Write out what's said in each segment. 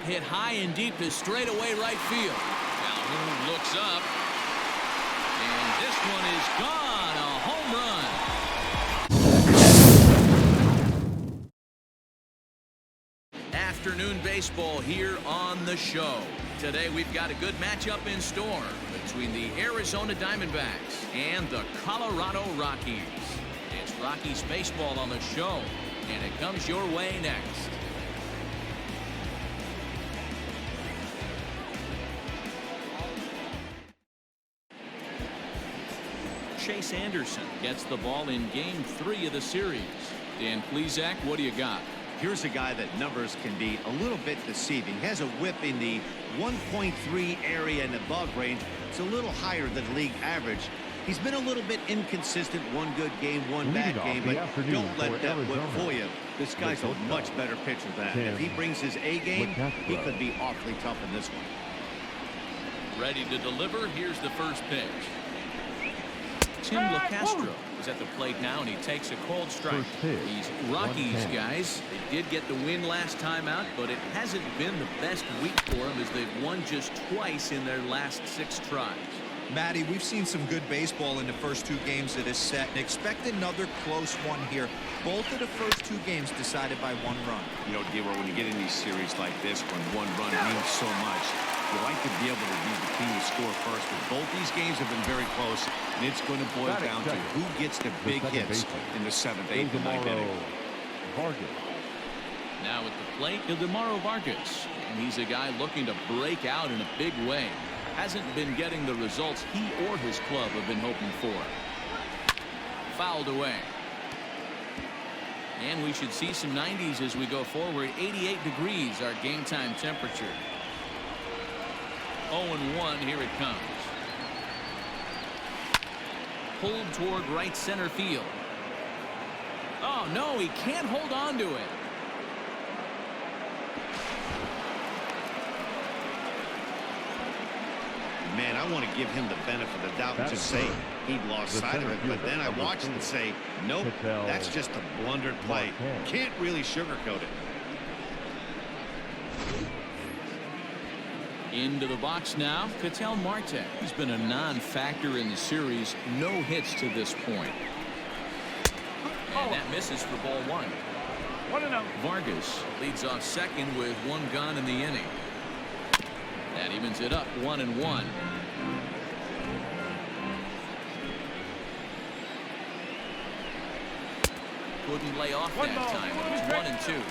hit high and deep to straightaway right field. Calhoun looks up. And this one is gone. A home run. Afternoon baseball here on the show. Today we've got a good matchup in store between the Arizona Diamondbacks and the Colorado Rockies. It's Rockies baseball on the show, and it comes your way next. Chase Anderson gets the ball in Game 3 of the series. Dan Plesac, what do you got? Here's a guy that numbers can be a little bit deceiving. He has a whip in the 1.3 area and above range. It's a little higher than league average. He's been a little bit inconsistent. One good game, one bad game, but don't let that whip fool you. This guy's a much better pitcher than that. If he brings his A game, he could be awfully tough in this one. Ready to deliver. Here's the first pitch. Tim LeCastro is at the plate now, and he takes a cold strike. These Rockies guys, they did get the win last time out, but it hasn't been the best week for them as they've won just twice in their last 6 tries. Matty, we've seen some good baseball in the first 2 games of this set, and expect another close one here. Both of the first 2 games decided by 1 run. You know, D-Roy, when you get in these series like this, when 1 run means so much, you like to be able to be the team to score first. But both these games have been very close, and it's going to boil down to who gets the big hits in the 7th, 8th, and 9th inning. Now at the plate, Ildemaro Vargas, and he's a guy looking to break out in a big way. Hasn't been getting the results he or his club have been hoping for. Fouled away. And we should see some 90s as we go forward. 88 degrees our game time temperature. 0-1, here it comes. Pulled toward right center field. Oh no, he can't hold on to it. Man, I want to give him the benefit of the doubt and just say he lost sight of it, but then I watched and say, nope, that's just a blundered play. Can't really sugarcoat it. Into the box now, Ketel Marte. He's been a non-factor in the series. No hits to this point. And that misses for ball 1. 1-0. Vargas leads off second with 1 gone in the inning. That evens it up 1-1. Couldn't lay off that time. It was 1-2.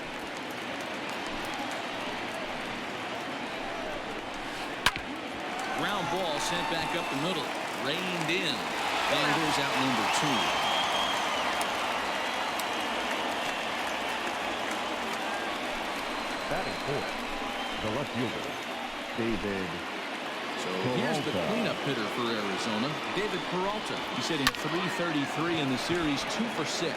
Ground ball sent back up the middle. Reined in. And goes out number 2. Batting fourth, the left fielder, David. So here's the cleanup hitter for Arizona, David Peralta. He's hitting .333 in the series, 2 for 6.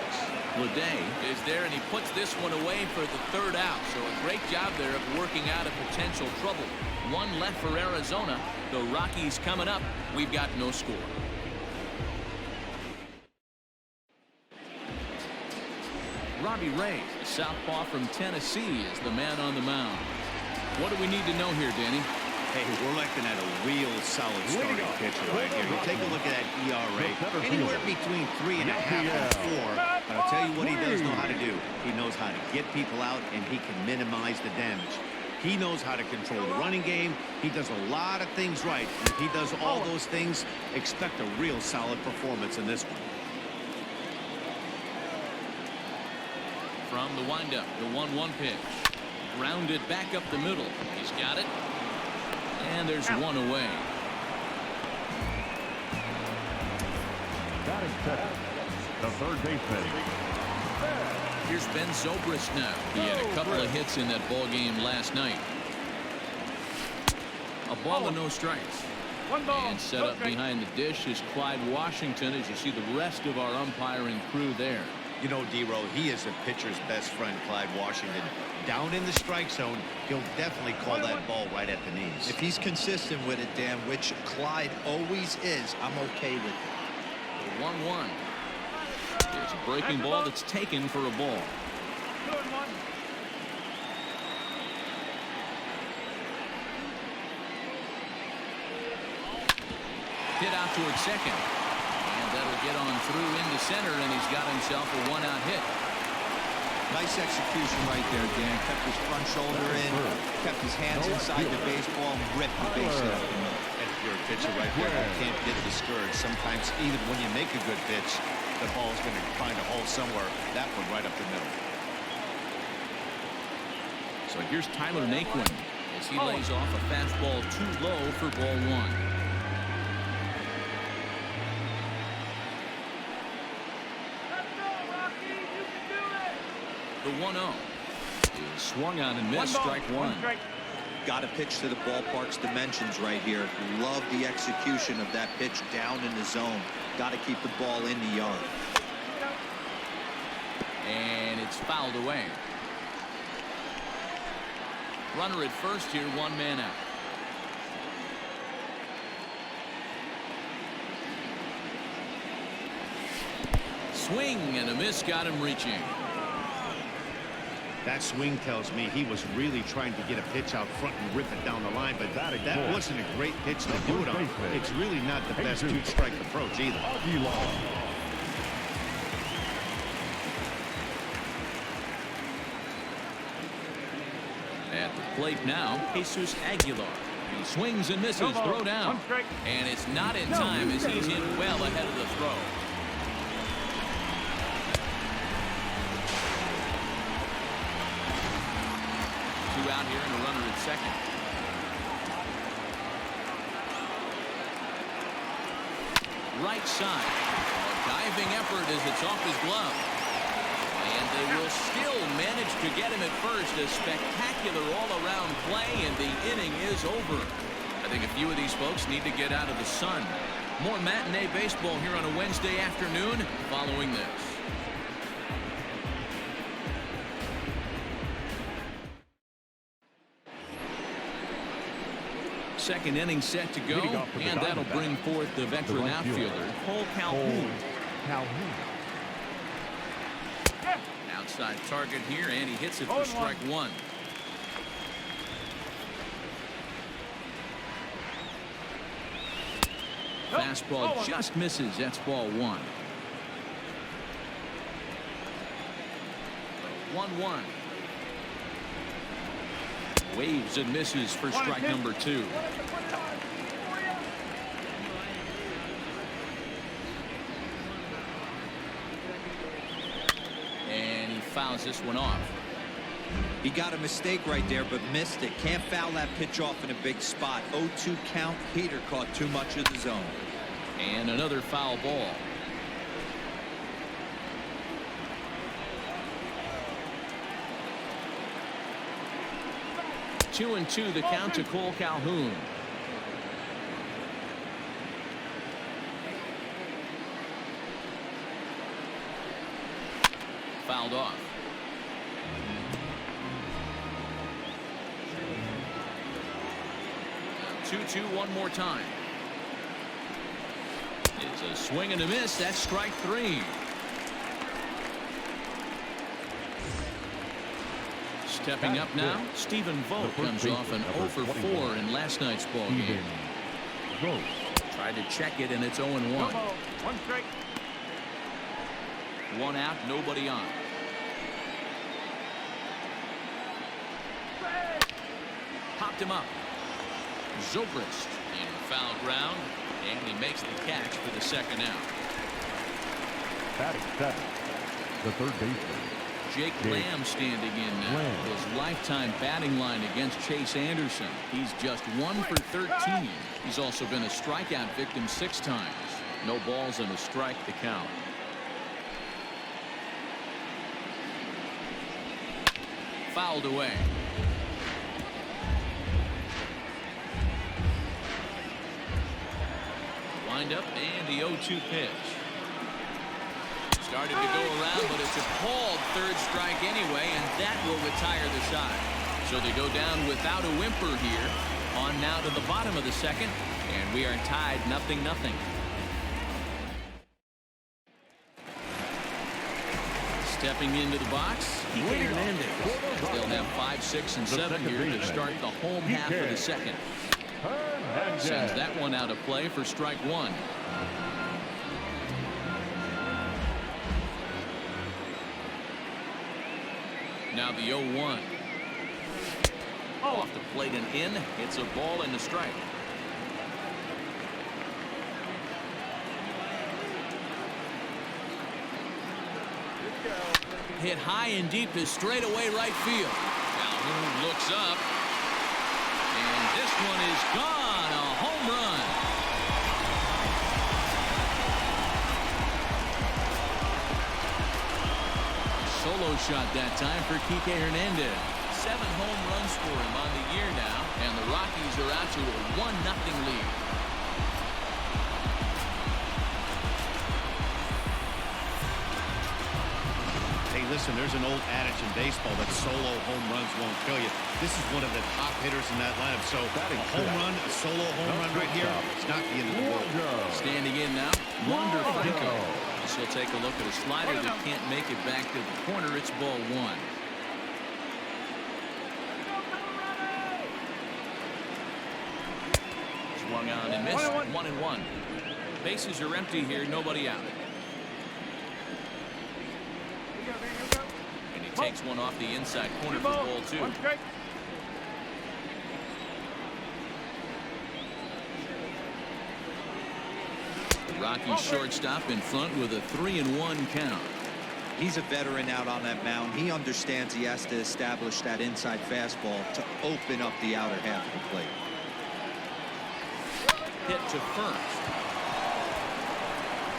Leday is there, and he puts this one away for the 3rd out. So a great job there of working out a potential trouble. 1 left for Arizona. The Rockies coming up. We've got no score. Robbie Ray, the southpaw from Tennessee, is the man on the mound. What do we need to know here, Danny? Hey, we're looking at a real solid starting pitcher right here. You take a look at that ERA, anywhere between 3.5 and 4. But I'll tell you what he does know how to do. He knows how to get people out, and he can minimize the damage. He knows how to control the running game. He does a lot of things right. And if he does all those things, expect a real solid performance in this one. From the windup, the 1-1 pitch. Grounded back up the middle. He's got it. And there's 1 away. Batting second, the third baseman. Here's Ben Zobrist now. He had a couple of hits in that ball game last night. A ball and no strikes. And set up behind the dish is Clyde Washington, as you see the rest of our umpiring crew there. You know, D-Row, he is a pitcher's best friend, Clyde Washington. Down in the strike zone, he'll definitely call that ball right at the knees. If he's consistent with it, Dan, which Clyde always is, I'm okay with it. 1-1. There's a breaking ball that's taken for a ball. hit out towards second. And that'll get on through into center, and he's got himself a one-out hit. Nice execution right there, Dan. Kept his front shoulder in, kept his hands inside the baseball, and ripped the base hit up the middle. And if you're a pitcher right there, you can't get discouraged. Sometimes even when you make a good pitch, the ball's going to find a hole somewhere. That one right up the middle. So here's Tyler Naquin as he lays off a fastball too low for ball one. The 1-0 is swung on and missed. Strike one. Got to pitch to the ballpark's dimensions right here. Love the execution of that pitch down in the zone. Got to keep the ball in the yard. And it's fouled away. Runner at first here, one man out. Swing and a miss, got him reaching. That swing tells me he was really trying to get a pitch out front and rip it down the line, but that wasn't a great pitch to do it on. It's really not the best two-strike approach either. At the plate now, Jesus Aguilar. He swings and misses, throw down. And it's not in time as he's in well ahead of the throw. Two out here and a runner at second. Right side. A diving effort as it's off his glove. And they will still manage to get him at first. A spectacular all-around play, and the inning is over. I think a few of these folks need to get out of the sun. More matinee baseball here on a Wednesday afternoon following this. Second inning set to go, and that'll bring forth the veteran outfielder, Cole Calhoun. Outside target here, and he hits it for strike one. Fastball just misses. That's ball one. 1-1. Waves and misses for strike number two. And he fouls this one off. He got a mistake right there, but missed it. Can't foul that pitch off in a big spot. 0-2 count. Peter caught too much of the zone. And another foul ball. Two and two, the count to Cole Calhoun. Fouled off. 2-2 one more time. It's a swing and a miss. That's strike three. Stepping up now, Stephen Vogt comes off an 0 for 4 in last night's ball game. Tried to check it, and it's 0-1. One strike. One out, nobody on. Popped him up. Zobrist in foul ground, and he makes the catch for the second out. Batting seven, the third baseman, Jake Lamb standing in now. His lifetime batting line against Chase Anderson. He's just 1 for 13. He's also been a strikeout victim 6 times. No balls and a strike to count. Fouled away. Wind up and the 0-2 pitch. Started to go around, but it's a called third strike anyway, and that will retire the side. So they go down without a whimper here. On now to the bottom of the second, and we are tied 0-0. Stepping into the box, Kike Hernandez. They'll have 5, 6, and 7 here to start the home half of the second. Sends that one out of play for strike one. Now the 0-1. Off the plate and in. It's a ball and a strike. Hit high and deep to straightaway right field. Calhoun looks up. And this one is gone. A home run. Solo shot that time for Kike Hernandez. 7 home runs for him on the year now, and the Rockies are out to a 1-0 lead. Hey, listen, there's an old adage in baseball that solo home runs won't kill you. This is one of the top hitters in that lineup. So a home run, a solo home run right here, it's not the end of the world. Standing in now, Wander Franco. So we'll take a look at a slider that can't make it back to the corner. It's ball one. Swung on and missed. 1-1. Bases are empty here. Nobody out. And he takes one off the inside corner for ball two. The Rockies shortstop in front with a 3-1 count. He's a veteran out on that mound. He understands he has to establish that inside fastball to open up the outer half of the plate. Hit to first.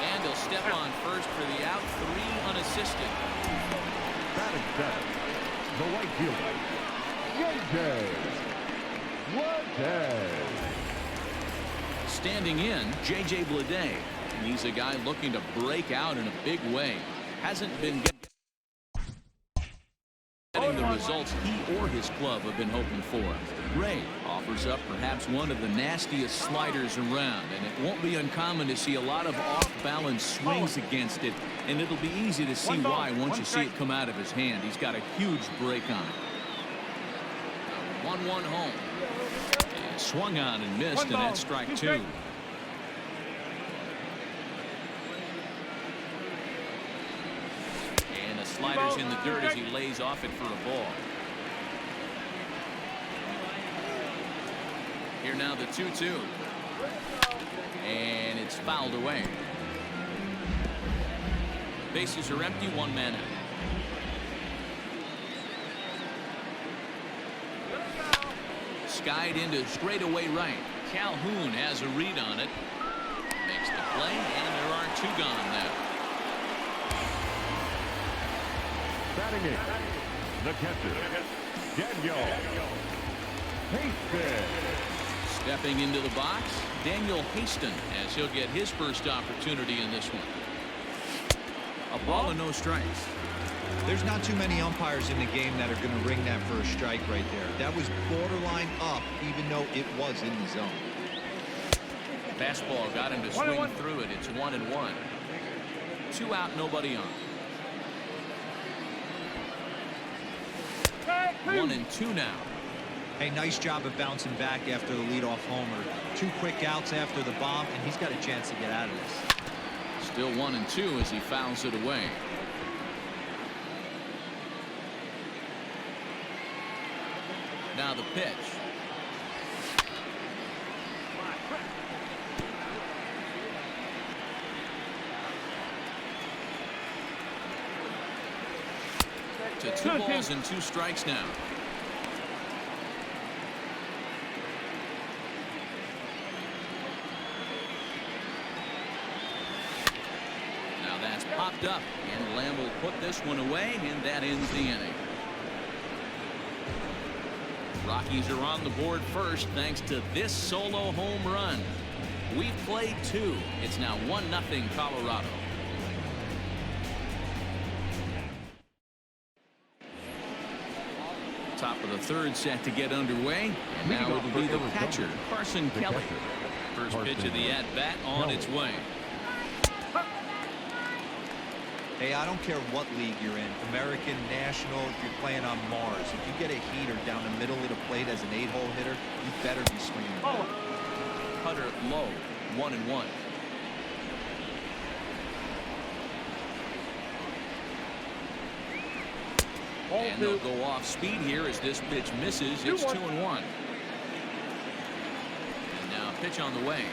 And he'll step on first for the out. 3 unassisted. Batting seventh, the right fielder, J.J. Standing in, J.J. Bleday. He's a guy looking to break out in a big way. Hasn't been getting the results he or his club have been hoping for. Ray offers up perhaps one of the nastiest sliders around, and it won't be uncommon to see a lot of off-balance swings against it, and it'll be easy to see why once you see it come out of his hand. He's got a huge break on it. 1-1 home. And swung on and missed, and that's strike two. And the slider's in the dirt as he lays off it for a ball. Here now the 2-2. And it's fouled away. Bases are empty, 1 man out. Skied into straightaway right. Calhoun has a read on it. Makes the play, and there are 2 gone now. Batting in, the catcher, Daniel Haston. Stepping into the box, Daniel Haston, as he'll get his first opportunity in this one. A ball and no strikes. There's not too many umpires in the game that are going to ring that for a strike right there. That was borderline up, even though it was in the zone. Fastball got him to swing through it. It's 1-1. 2 out, nobody on. 1-2 now. Hey, nice job of bouncing back after the leadoff homer. 2 quick outs after the bomb, and he's got a chance to get out of this. Still 1-2 as he fouls it away. Now the pitch. To 2 balls and 2 strikes now. Now that's popped up, and Lamb will put this one away, and that ends the inning. Rockies are on the board first thanks to this solo home run. We've played 2. It's now 1-0 Colorado. Top of the 3rd set to get underway, and now it'll be the catcher, Carson Kelly. First pitch of the at-bat on its way. Hey, I don't care what league you're in, American, National, if you're playing on Mars. If you get a heater down the middle of the plate as an 8-hole hitter, you better be swinging. Cutter low, 1-1. And they'll go off speed here as this pitch misses. It's 2-1. And now pitch on the way.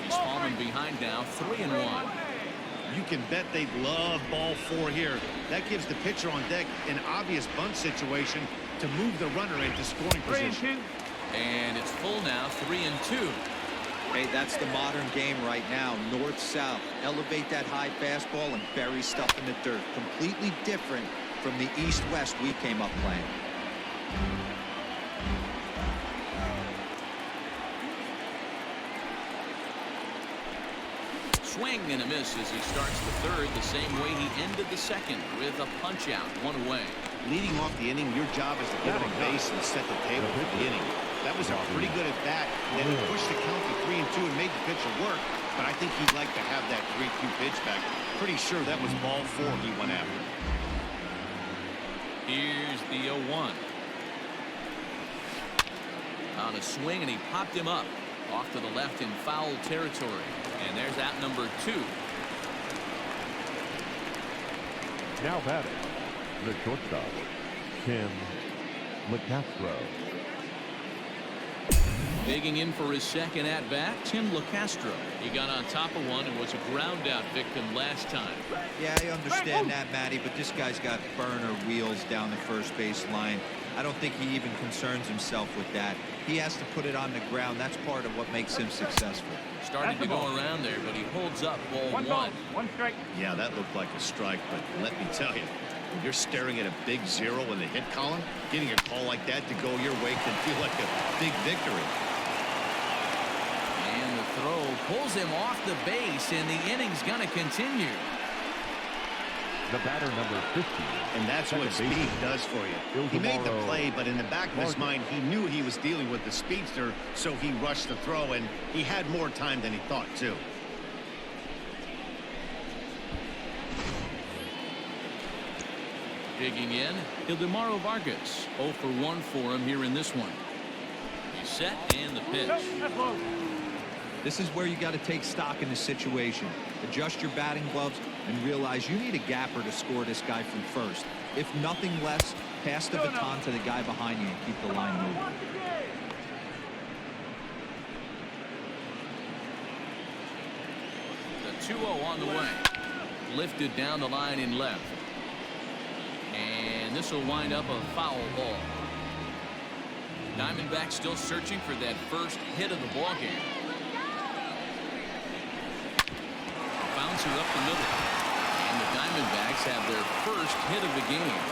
He's falling behind now, 3-1. You can bet they'd love ball 4 here. That gives the pitcher on deck an obvious bunt situation to move the runner into scoring position. And it's full now, 3-2. Hey, that's the modern game right now. North-south. Elevate that high fastball and bury stuff in the dirt. Completely different from the east-west we came up playing. Swing and a miss as he starts the third the same way he ended the second with a punch out, 1 away. Leading off the inning, your job is to get on base and set the table for the inning. That was a pretty good at bat. Then he pushed the count to 3-2 and made the pitcher work. But I think he'd like to have that 3-2 pitch back. Pretty sure that was ball 4 he went after. Here's the 0-1. On a swing, and he popped him up off to the left in foul territory. And there's out number 2. Now batting, the shortstop, Tim LeCastro. Digging in for his second at-bat, Tim LeCastro. He got on top of one and was a ground-out victim last time. Yeah, I understand that, Matty, but this guy's got burner wheels down the first base line. I don't think he even concerns himself with that. He has to put it on the ground. That's part of what makes him successful. Starting to go around there, but he holds up ball 1. One strike. Yeah, that looked like a strike, but let me tell you, when you're staring at a big 0 in the hit column, getting a call like that to go your way can feel like a big victory. And the throw pulls him off the base, and the inning's going to continue. The batter, number 50. And that's what speed does for you. He made the play, but in the back of his mind, he knew he was dealing with the speedster, so he rushed the throw, and he had more time than he thought, too. Digging in, Ildemaro Vargas. 0 for 1 for him here in this one. He's set, and the pitch. This is where you got to take stock in the situation. Adjust your batting gloves and realize you need a gapper to score this guy from first. If nothing less, pass the baton to the guy behind you and keep the line moving. The 2-0 on the way. Lifted down the line in left. And this will wind up a foul ball. Diamondbacks still searching for that first hit of the ball game. Bouncer up the middle. And the Diamondbacks have their first hit of the game.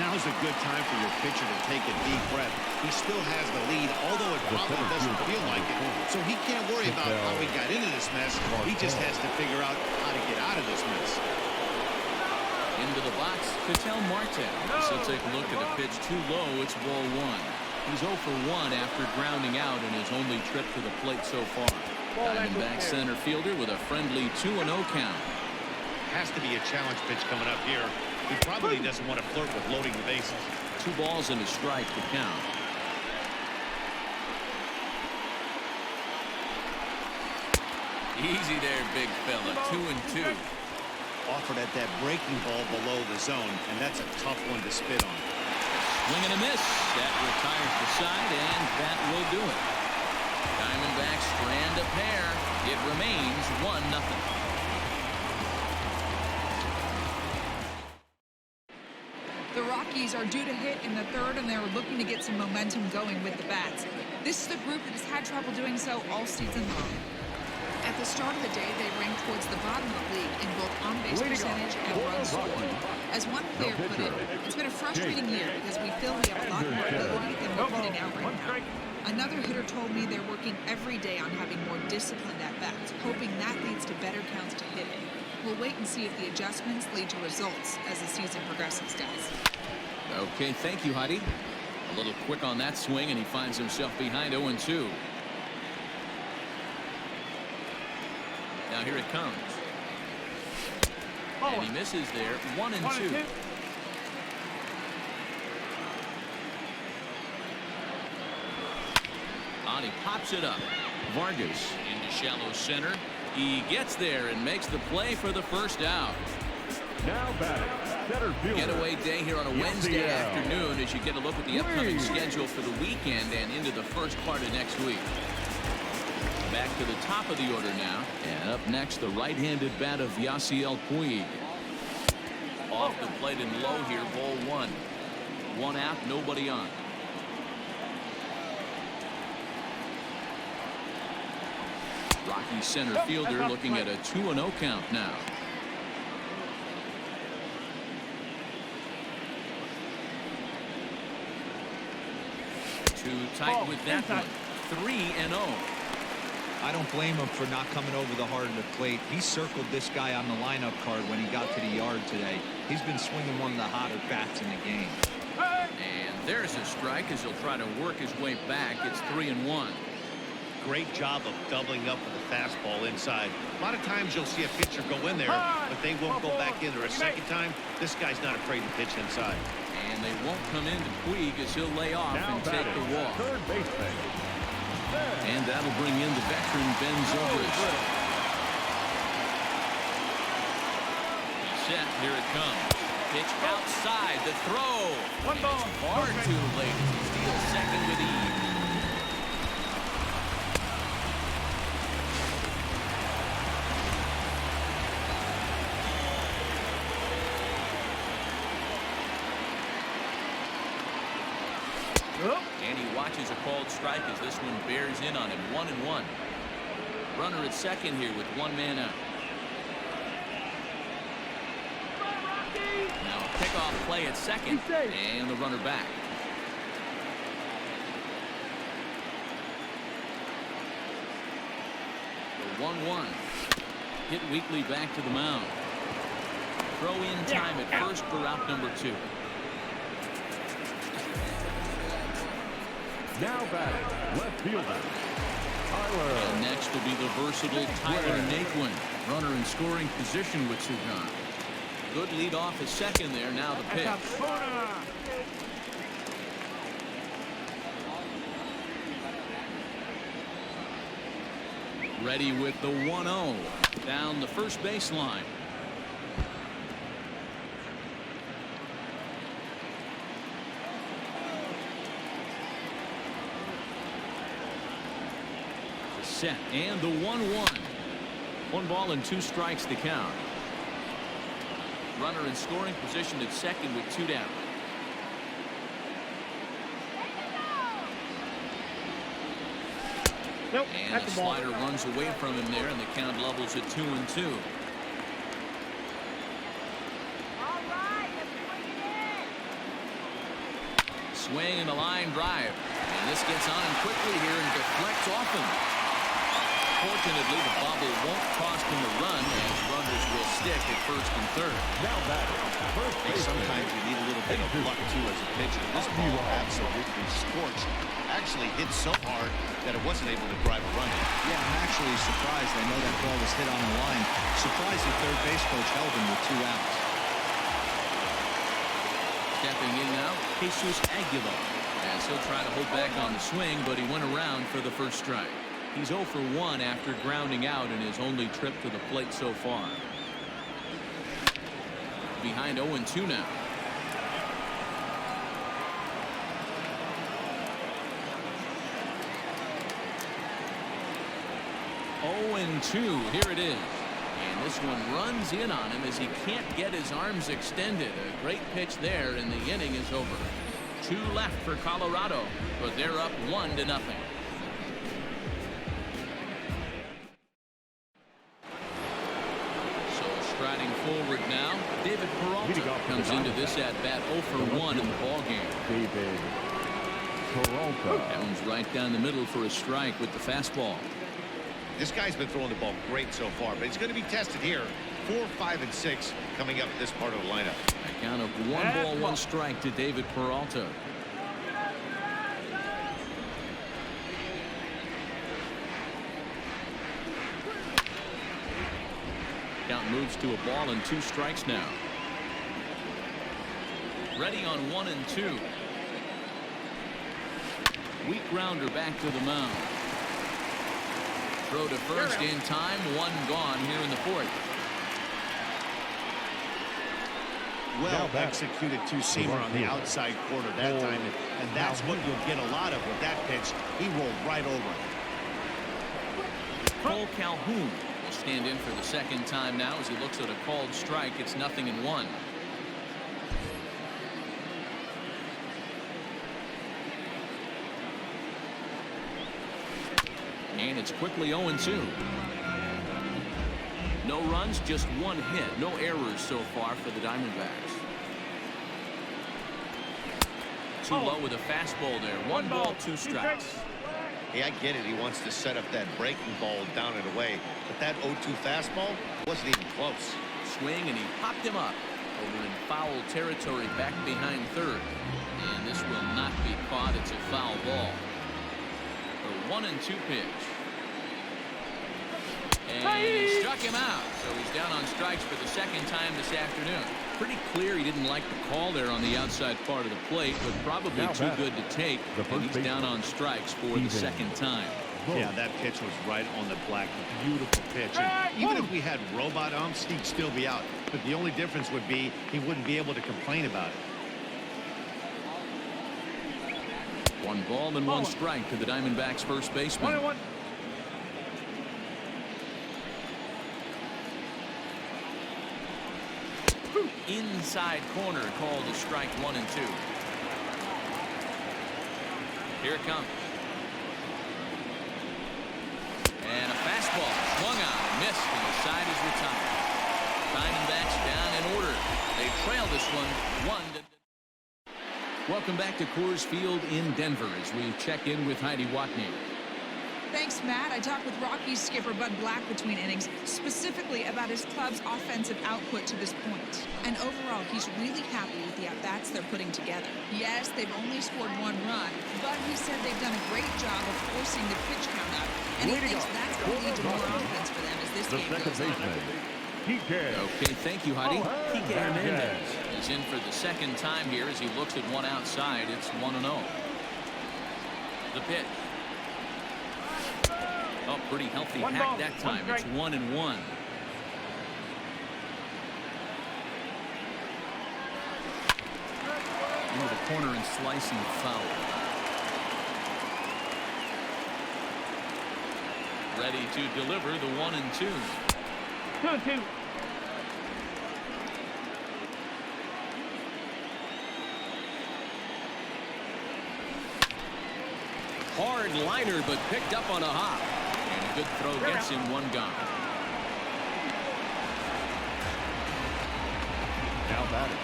Now's a good time for your pitcher to take a deep breath. He still has the lead, although it probably doesn't feel like it. So he can't worry about how he got into this mess. He just has to figure out how to get out of this mess. Into the box, Ketel Marte. So take a look at a pitch too low. It's ball 1. He's 0 for 1 after grounding out in his only trip to the plate so far. Diamondback center fielder with a friendly 2-0 count. Has to be a challenge pitch coming up here. He probably doesn't want to flirt with loading the bases. 2 balls and a strike to count. Easy there, big fella. 2-2. Offered at that breaking ball below the zone, and that's a tough one to spit on. Swing and a miss. That retires the side, and that will do it. Diamondbacks strand a pair. It remains 1-0. The Rockies are due to hit in the third, and they're looking to get some momentum going with the bats. This is a group that has had trouble doing so all season long. At the start of the day, they ranked towards the bottom of the league in both on-base percentage and runs scored. As one player put it, it's been a frustrating year because we feel we have a lot more ability than we're putting out right now. Another hitter told me they're working every day on having more disciplined at-bats, hoping that leads to better counts to hit in. We'll wait and see if the adjustments lead to results as the season progresses, guys. Okay, thank you, Heidi. A little quick on that swing, and he finds himself behind 0-2. Now here it comes. And he misses there. 1-2. He pops it up. Vargas into shallow center. He gets there and makes the play for the first out. Now batting, center fielder. Getaway day here on a Wednesday afternoon as you get a look at the upcoming schedule for the weekend and into the first part of next week. Back to the top of the order now. And up next, the right-handed bat of Yasiel Puig. Off the plate and low here, ball 1. 1 out, nobody on. Rocky center fielder looking at a 2-0 count now. Too tight with that one. 3-0. I don't blame him for not coming over the heart of the plate. He circled this guy on the lineup card when he got to the yard today. He's been swinging one of the hotter bats in the game. And there's a strike as he'll try to work his way back. It's 3-1. Great job of doubling up with the fastball inside. A lot of times you'll see a pitcher go in there, but they won't go back in there a second time. This guy's not afraid to pitch inside. And they won't come into Puig as he'll lay off and take the walk. Third baseman. And that'll bring in the veteran Ben Zobrist. Set, here it comes. Pitch outside, the throw. One ball. It's far too late as he steals second with ease. And he watches a called strike as this one bears in on him. 1-1. Runner at second here with 1 man out. Now a pickoff play at second, and the runner back. The 1-1. Hit weakly back to the mound. Throw in time at first for out number 2. Now batting, left fielder. Tyler. And next will be the versatile Tyler Naquin. Runner in scoring position with 2 gone. Good lead off at second there. Now the pitch. Ready with the 1-0 down the first baseline. Set and the 1-1. 1 ball and 2 strikes to count. Runner in scoring position at second with 2 down. Nope, And the slider runs away from him there, and the count levels at 2-2. Swing and a line drive. And this gets on him quickly here and deflects off him. Fortunately, the bobble won't cost him a run as runners will stick at first and third. Now batting, first Hey, baseman. sometimes you need a little bit of luck too as a pitcher. This ball absolutely scorched. Actually hit so hard that it wasn't able to drive a run in. Yeah, I'm actually surprised. I know that ball was hit on the line. Surprised the third base coach held him with 2 outs. Stepping in now, Jesus Aguilar. As he'll try to hold back on the swing, but he went around for the first strike. He's 0 for 1 after grounding out in his only trip to the plate so far. Behind 0-2 now. Here it is. And this one runs in on him as he can't get his arms extended. A great pitch there, and the inning is over. 2 left for Colorado, but they're up 1-0. So striding forward now, David Peralta comes into this at-bat 0 for 1 in the ballgame. David Peralta. Comes right down the middle for a strike with the fastball. This guy's been throwing the ball great so far, but he's going to be tested here. 4, 5, and 6 coming up this part of the lineup. A count of 1 ball, 1 strike to David Peralta. Count moves to a ball and 2 strikes now. Ready on 1 and 2. Weak grounder back to the mound. Throw to first in time. 1 gone here in the 4th. Well executed two-seamer on the outside corner that time, and that's what you'll get a lot of with that pitch. He rolled right over it. Cole Calhoun will stand in for the 2nd time now as he looks at a called strike. It's 0-1. And it's quickly 0-2. No runs, just 1 hit. No errors so far for the Diamondbacks. Too low with a fastball there. 1 ball, 2 strikes. Hey, I get it. He wants to set up that breaking ball down and away. But that 0-2 fastball wasn't even close. Swing, and he popped him up over in foul territory back behind 3rd. And this will not be caught. It's a foul ball. A 1 and 2 pitch. And he struck him out. So he's down on strikes for the 2nd time this afternoon. Pretty clear he didn't like the call there on the outside part of the plate, but probably too good to take. And he's down on strikes for the 2nd time. Yeah, that pitch was right on the black. Beautiful pitch. And even if we had robot umps, he'd still be out. But the only difference would be he wouldn't be able to complain about it. 1 ball and 1 strike to the Diamondbacks first baseman. Inside corner called a strike 1 and 2. Here it comes. And a fastball swung on, missed, and the side is retired. Diamondbacks down in order. They trail this one 1-0. Welcome back to Coors Field in Denver as we check in with Heidi Watney. Thanks, Matt. I talked with Rockies skipper Bud Black between innings, specifically about his club's offensive output to this point. And overall, he's really happy with the at-bats they're putting together. Yes, they've only scored 1 run, but he said they've done a great job of forcing the pitch count up, and he thinks that's going to lead to more offense for them as this game goes on. Okay, thank you, Heidi. Kike Hernandez is in for the 2nd time here as he looks at one outside. It's 1-0. The pitch. Oh, pretty healthy hack that time. It's 1-1. Into the corner and slicing foul. Ready to deliver the 1 and 2. 2-2. Hard liner, but picked up on a hop. And a good throw gets him 1 gone. Now batting,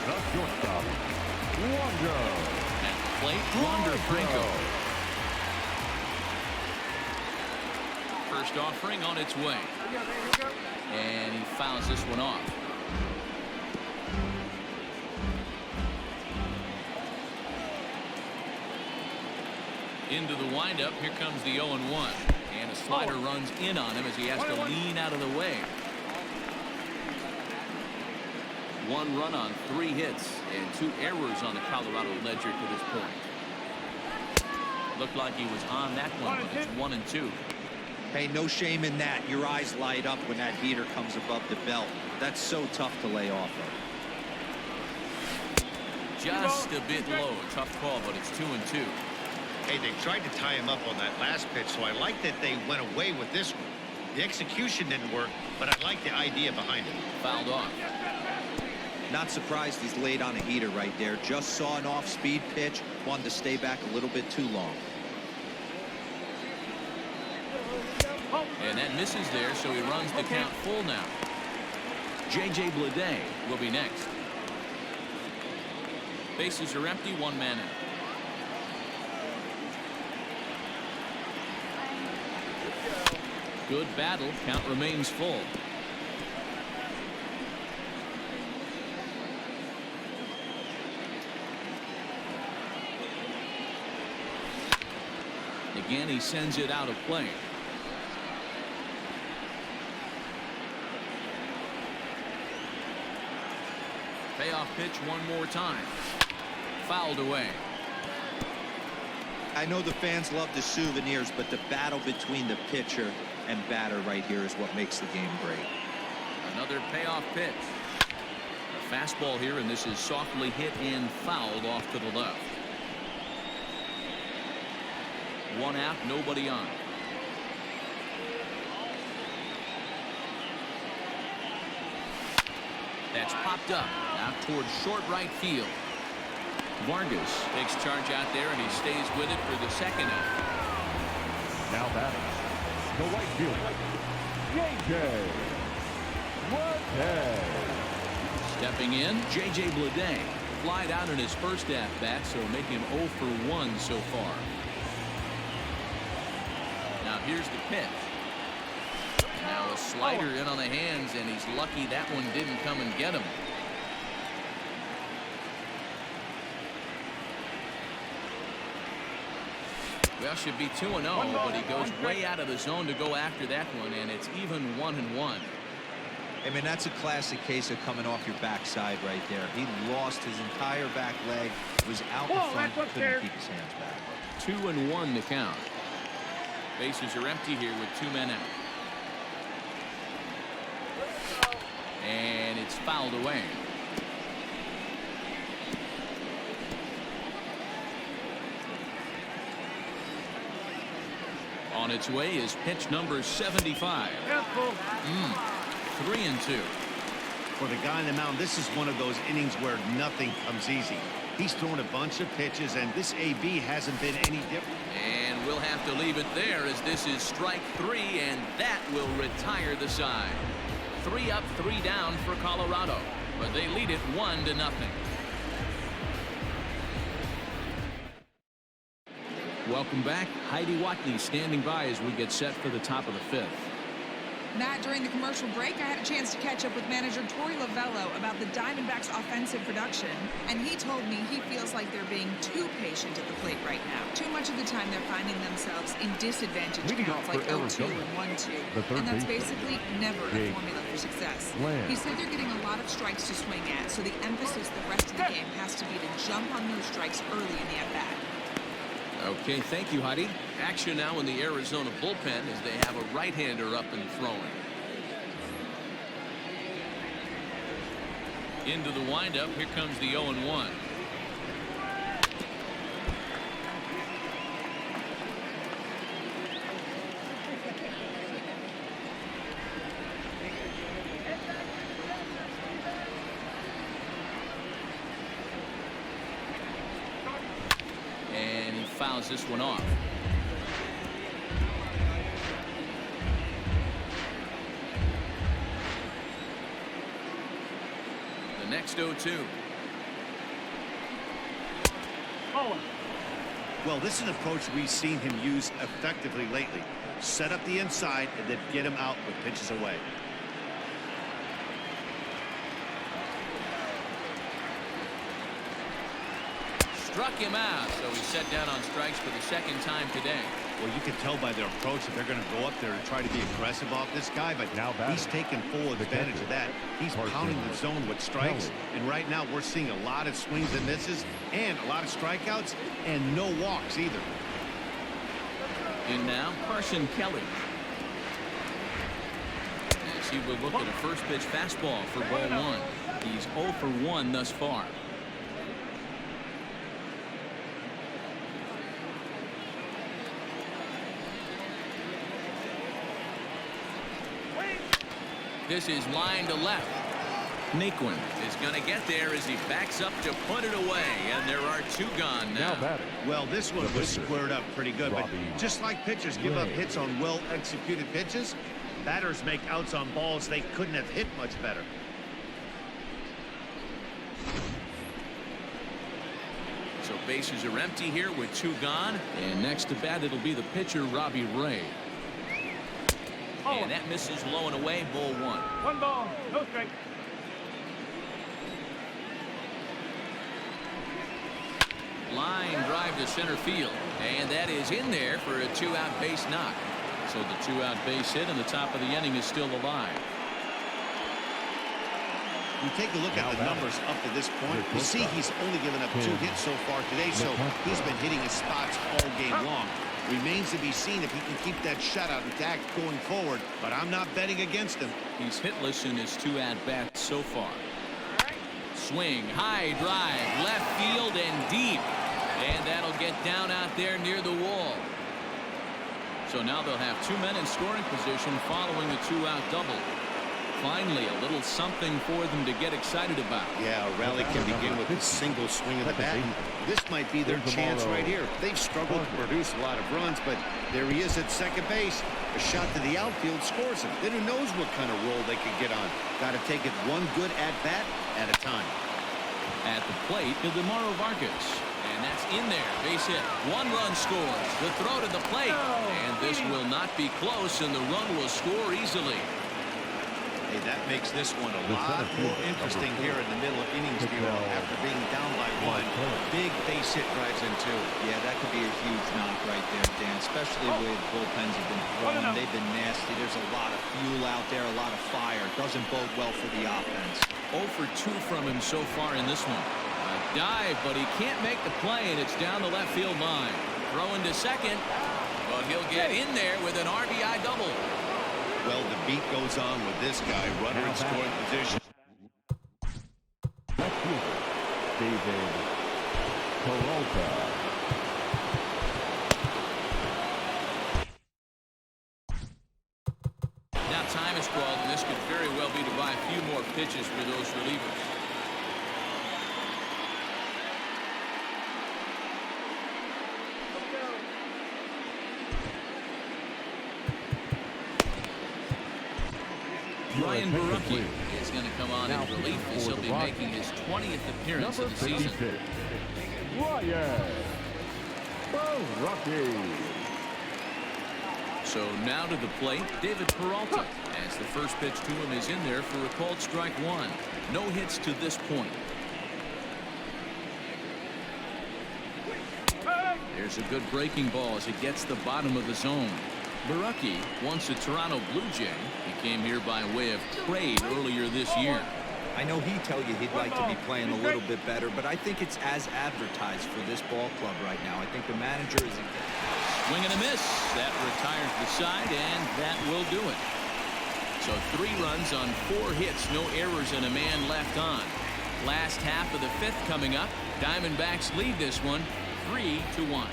the shortstop, Wander. At the plate, Wander Franco. First offering on its way. And he fouls this one off. Into the windup. Here comes the 0-1. And a slider runs in on him as he has to lean out of the way. 1 run on 3 hits and 2 errors on the Colorado ledger to this point. Looked like he was on that one, but it's 1 and 2. Hey, no shame in that. Your eyes light up when that heater comes above the belt. That's so tough to lay off of. Just a bit low. A tough call, but it's 2 and 2. Hey, they tried to tie him up on that last pitch, so I like that they went away with this one. The execution didn't work, but I like the idea behind it. Fouled off. Not surprised he's laid on a heater right there. Just saw an off-speed pitch. Wanted to stay back a little bit too long. And that misses there, so he runs the count full now. J.J. Bleday will be next. Bases are empty, 1 man out. Good battle. Count remains full. Again, he sends it out of play. Payoff pitch one more time. Fouled away. I know the fans love the souvenirs, but the battle between the pitcher and batter right here is what makes the game great. Another payoff pitch. A fastball here, and this is softly hit and fouled off to the left. One out, nobody on. That's popped up out towards short right field. Vargas takes charge out there, and he stays with it for the second out. Now batting, the right fielder, J.J. Bleday. Stepping in, J.J. Bleday. Flied out in his first at-bat, so making him 0 for 1 so far. Now here's the pitch. Now a slider in on the hands, and he's lucky that one didn't come and get him. Well, should be 2-0, but he goes way out of the zone to go after that one, and it's even 1-1. I mean, that's a classic case of coming off your backside right there. He lost his entire back leg, was out in front, couldn't keep his hands back. 2-1 the count. Bases are empty here with 2 men out. And it's fouled away. On its way is pitch number 75. 3-2. For the guy on the mound, this is one of those innings where nothing comes easy. He's thrown a bunch of pitches, and this AB hasn't been any different. And we'll have to leave it there, as this is strike 3, and that will retire the side. 3 up, 3 down for Colorado, but they lead it 1-0. Welcome back. Heidi Watley standing by as we get set for the top of the 5th. Matt, during the commercial break, I had a chance to catch up with manager Torey Lovello about the Diamondbacks' offensive production, and he told me he feels like they're being too patient at the plate right now. Too much of the time they're finding themselves in disadvantage counts like 0-2 and 1-2, and that's basically never a formula for success. He said they're getting a lot of strikes to swing at, so the emphasis the rest of the game has to be to jump on those strikes early in the at-bat. Okay, thank you, Heidi. Action now in the Arizona bullpen as they have a right-hander up and throwing. Into the windup, here comes the 0-1. And he fouls this one off. The next 0-2. Well, this is an approach we've seen him use effectively lately. Set up the inside and then get him out with pitches away. Struck him out, so he's set down on strikes for the second time today. Well, you can tell by their approach that they're going to go up there and try to be aggressive off this guy, but now he's taking full advantage of that. He's pounding the zone with strikes, and right now we're seeing a lot of swings and misses and a lot of strikeouts and no walks either. In now, Carson Kelly. As he will look at a first pitch fastball for ball 1. He's 0 for 1 thus far. This is line to left. Naquin is going to get there as he backs up to put it away, and there are 2 gone now. Well, this one was squared up pretty good, but just like pitchers give up hits on well-executed pitches, batters make outs on balls they couldn't have hit much better. So bases are empty here with 2 gone, and next to bat it'll be the pitcher Robbie Ray. And that misses low and away, ball 1. 1 ball, no strike. Line drive to center field, and that is in there for a 2-out base knock. So the 2-out base hit, and the top of the inning is still alive. You take a look at the numbers up to this point. You see he's only given up 2 hits so far today, so he's been hitting his spots all game long. Remains to be seen if he can keep that shutout attack going forward, but I'm not betting against him. He's hitless in his 2 at-bats so far. Swing, high drive, left field and deep. And that'll get down out there near the wall. So now they'll have 2 men in scoring position following the 2-out double. Finally, a little something for them to get excited about. Yeah, a rally can begin with a single swing of the bat. This might be their chance right here. They've struggled to produce a lot of runs, but there he is at second base. A shot to the outfield scores him. Then who knows what kind of roll they could get on. Got to take it one good at-bat at a time. At the plate, DeMauro Vargas. And that's in there. Base hit. 1 run scores. The throw to the plate. And this will not be close, and the run will score easily. Hey, that makes this one a lot more interesting here in the middle of innings duo after being down by 1. Big base hit drives in 2. Yeah, that could be a huge knock right there, Dan, especially with bullpens have been throwing. They've been nasty. There's a lot of fuel out there, a lot of fire. Doesn't bode well for the offense. 0 for 2 from him so far in this one. A dive, but he can't make the play, and it's down the left field line. Throwing to second, but he'll get in there with an RBI double. Well, the beat goes on with this guy. Runner in scoring position. David Peralta. Now time is called, and this could very well be to buy a few more pitches for those relievers. Ryan Barucki is going to come on in relief as he'll be making his 20th appearance of the season. Ryan Barucki. So now to the plate, David Peralta, as the first pitch to him is in there for a called strike 1. No hits to this point. There's a good breaking ball as it gets the bottom of the zone. Barucki, once a Toronto Blue Jay, he came here by way of trade earlier this year. I know he'd tell you he'd like to be playing a little bit better, but I think it's as advertised for this ball club right now. I think the manager is... Swing and a miss. That retires the side, and that will do it. So 3 runs on 4 hits, no errors, and a man left on. Last half of the 5th coming up. Diamondbacks lead this one 3-1.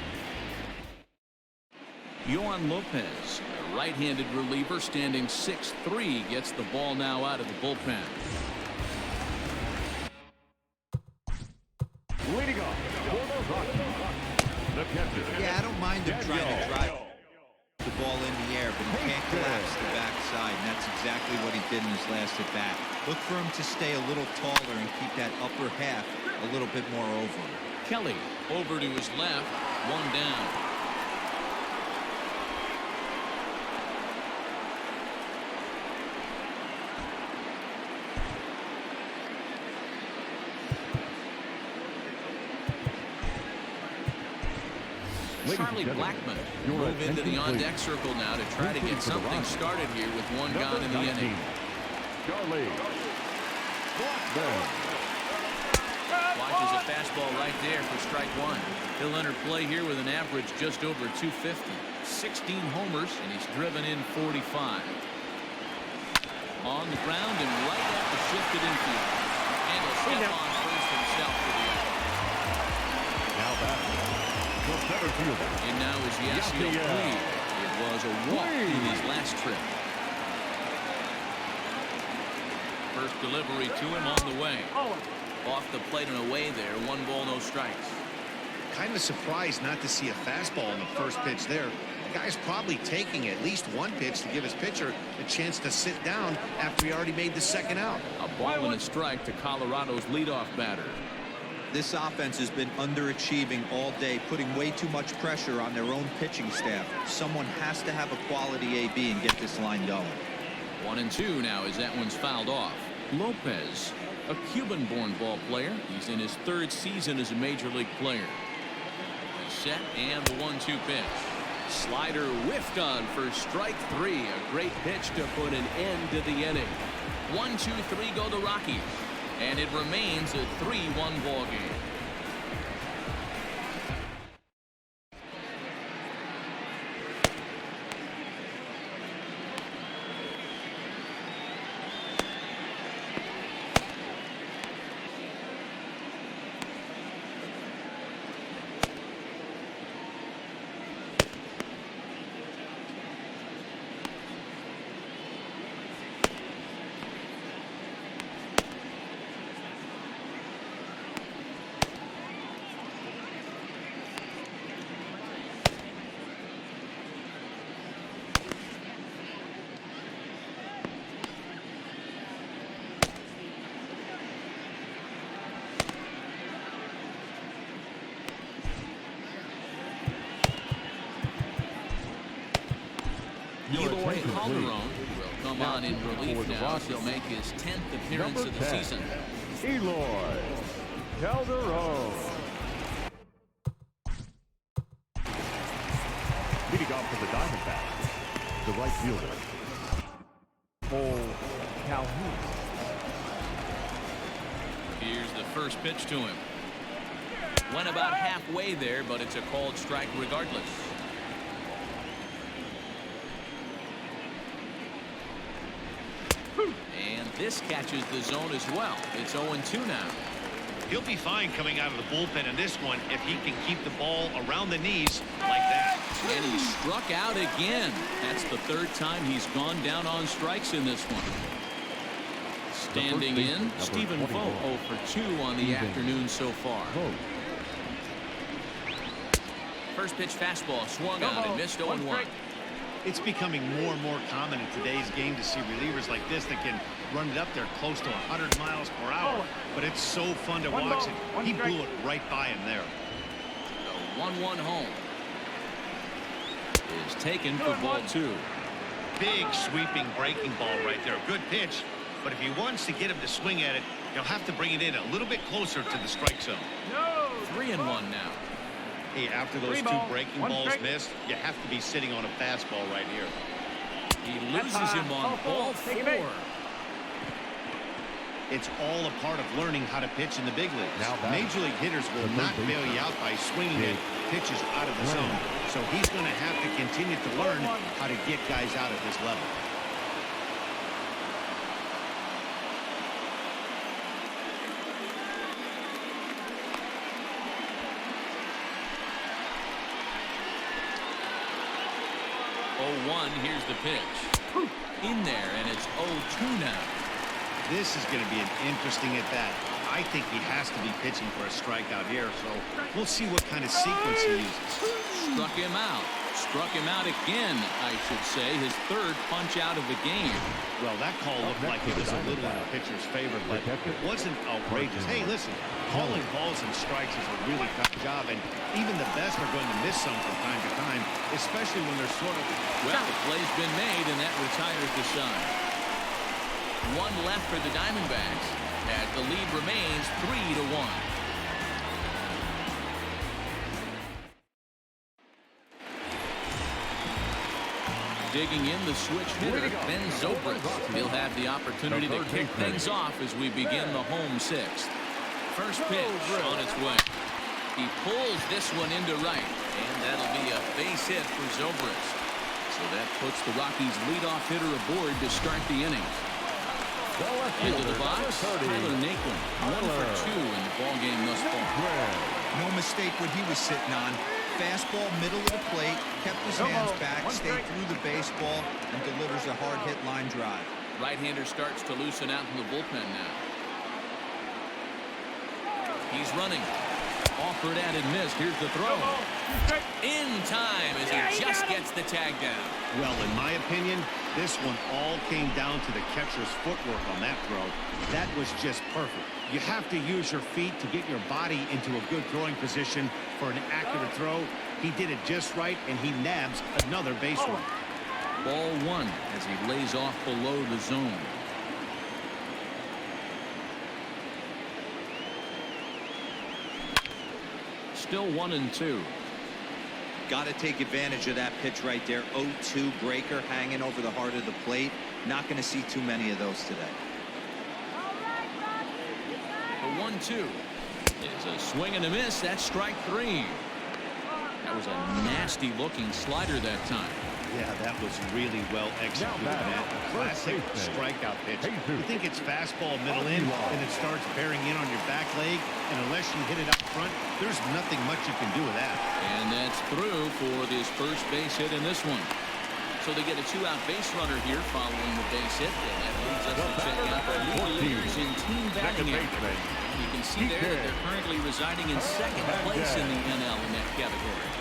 Yohan Lopez, a right-handed reliever standing 6'3", gets the ball now out of the bullpen. Leading off for the Rockies, the catcher. Yeah, I don't mind him trying to drive the ball in the air, but he can't collapse the backside, and that's exactly what he did in his last at-bat. Look for him to stay a little taller and keep that upper half a little bit more over. Kelly over to his left, 1 down. Charlie Blackmon move into the on-deck circle now to try to get something started here with 1 gone in the inning. Charlie Blackmon. Watches a fastball right there for strike 1. He'll enter play here with an average just over 250. 16 homers, and he's driven in 45. On the ground and right at the shifted infield. And he'll step on first himself for the out. Now back. And now is Yasiel Puig. It was a walk in his last trip. First delivery to him on the way. Off the plate and away there. 1 ball, no strikes. Kind of surprised not to see a fastball on the first pitch there. The guy's probably taking at least 1 pitch to give his pitcher a chance to sit down after he already made the 2nd out. A ball and a strike to Colorado's leadoff batter. This offense has been underachieving all day, putting way too much pressure on their own pitching staff. Someone has to have a quality AB and get this line going. 1-2 now as that one's fouled off. Lopez, a Cuban-born ball player. He's in his 3rd season as a major league player. He's set and the 1-2 pitch. Slider whiffed on for strike 3. A great pitch to put an end to the inning. 1-2-3 go the Rockies. And it remains a 3-1 ball game. Eloy Calderon will come on in relief now as he'll make his 10th appearance of the season. Eloy Calderon. Leading off for the Diamondbacks, the right fielder, Calhoun. Here's the first pitch to him. Went about halfway there, but it's a called strike regardless. And this catches the zone as well. It's 0-2 now. He'll be fine coming out of the bullpen in this one if he can keep the ball around the knees like that. And he struck out again. That's the third time he's gone down on strikes in this one. Standing in, Stephen Vogt 0 for 2 on the afternoon so far. First pitch fastball swung on and missed 0-1. It's becoming more and more common in today's game to see relievers like this that can run it up there close to 100 miles per hour. But it's so fun to watch it. He blew it right by him there. The 1-1 home is taken for ball 2. Big sweeping breaking ball right there. Good pitch. But if he wants to get him to swing at it, he'll have to bring it in a little bit closer to the strike zone. 3-1 now. Hey, after those two breaking balls missed, you have to be sitting on a fastball right here. He loses him on ball 4. It's all a part of learning how to pitch in the big leagues. Major league hitters will not bail you out by swinging at pitches out of the zone. So he's going to have to continue to learn how to get guys out at this level. Here's the pitch. In there, and it's 0-2 now. This is going to be an interesting at bat. I think he has to be pitching for a strikeout here, so we'll see what kind of sequence he uses. Struck him out. Struck him out again, I should say. His third punch out of the game. Well, that call looked like it was a little in the pitcher's favor, but it wasn't outrageous. Hey, listen, calling balls and strikes is a really tough job, and even the best are going to miss some from time to time, especially when they're sort of... Well, the play's been made, and that retires the side. One left for the Diamondbacks, as the lead remains 3-1. Digging in the switch hitter, Ben Zobrist. He'll have the opportunity to kick things off as we begin the home sixth. First pitch on its way. He pulls this one into right, and that'll be a base hit for Zobrist. So that puts the Rockies' leadoff hitter aboard to start the inning. Into the box, Tyler Naquin, 1 for 2 in the ballgame thus far. No mistake what he was sitting on. Fastball, middle of the plate, kept his hands back, stayed through the baseball, and delivers a hard-hit line drive. Right-hander starts to loosen out in the bullpen now. He's running. Offered at and missed. Here's the throw. In time as he just gets the tag down. Well, in my opinion, this one all came down to the catcher's footwork on that throw. That was just perfect. You have to use your feet to get your body into a good throwing position for an accurate throw. He did it just right, and he nabs another base run. Ball 1 as he lays off below the zone. Still 1-2. Got to take advantage of that pitch right there. 0-2 breaker hanging over the heart of the plate. Not going to see too many of those today. 1-2. It's a swing and a miss. That's strike 3. That was a nasty looking slider that time. Yeah, that was really well executed, man. A classic strikeout pitch. You think it's fastball middle in, and it starts bearing in on your back leg, and unless you hit it up front, there's nothing much you can do with that. And that's through for this first base hit in this one. So they get a 2-out base runner here following the base hit. And that leads us to check out the league leaders in team batting average. You can see there that they're currently residing in second place in the NL in that category.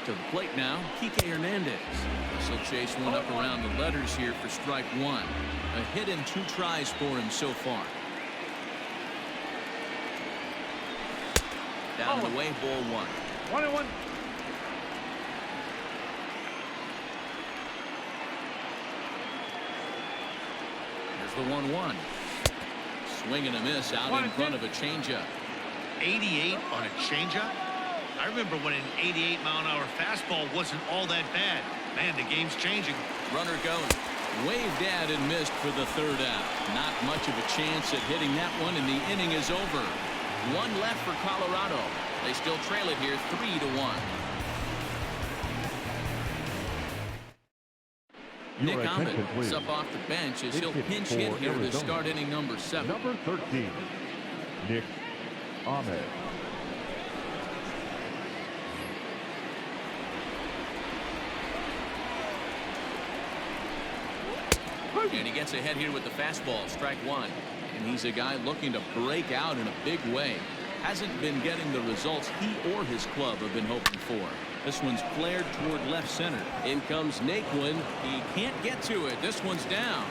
To the plate now, Kike Hernandez. He'll chase one up around the letters here for strike 1. A hit in 2 tries for him so far. Down and away, ball 1. 1-1. Here's the 1-1. Swing and a miss out in front of a changeup. 88 on a changeup? I remember when an 88-mile-an-hour fastball wasn't all that bad. Man, the game's changing. Runner goes. Waved at and missed for the 3rd out. Not much of a chance at hitting that one, and the inning is over. 1 left for Colorado. They still trail it here 3-1. Nick Ahmed is up off the bench as he'll pinch hit here to start inning number 7. Number 13, Nick Ahmed. And he gets ahead here with the fastball, strike 1. And he's a guy looking to break out in a big way. Hasn't been getting the results he or his club have been hoping for. This one's flared toward left center. In comes Naquin. He can't get to it. This one's down.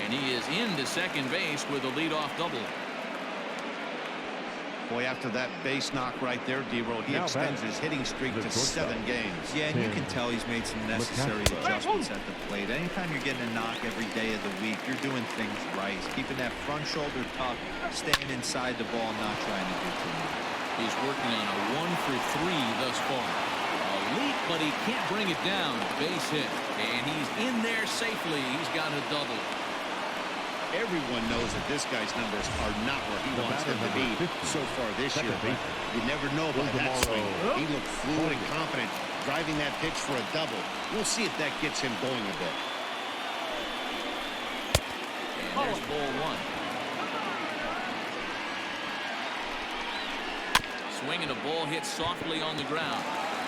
And he is into second base with a leadoff double. Boy, after that base knock right there, D-Roll, he extends his hitting streak to 7 games. Yeah, and you can tell he's made some necessary adjustments at the plate. Anytime you're getting a knock every day of the week, you're doing things right. He's keeping that front shoulder tucked, staying inside the ball, not trying to do too much. He's working on a 1 for 3 thus far. A leap, but he can't bring it down. Base hit. And he's in there safely. He's got a double. Everyone knows that this guy's numbers are not where he wants them to be so far this year. But you never know by that swing. He looked fluid and confident driving that pitch for a double. We'll see if that gets him going a bit. And there's ball 1. Swing and a ball hit softly on the ground.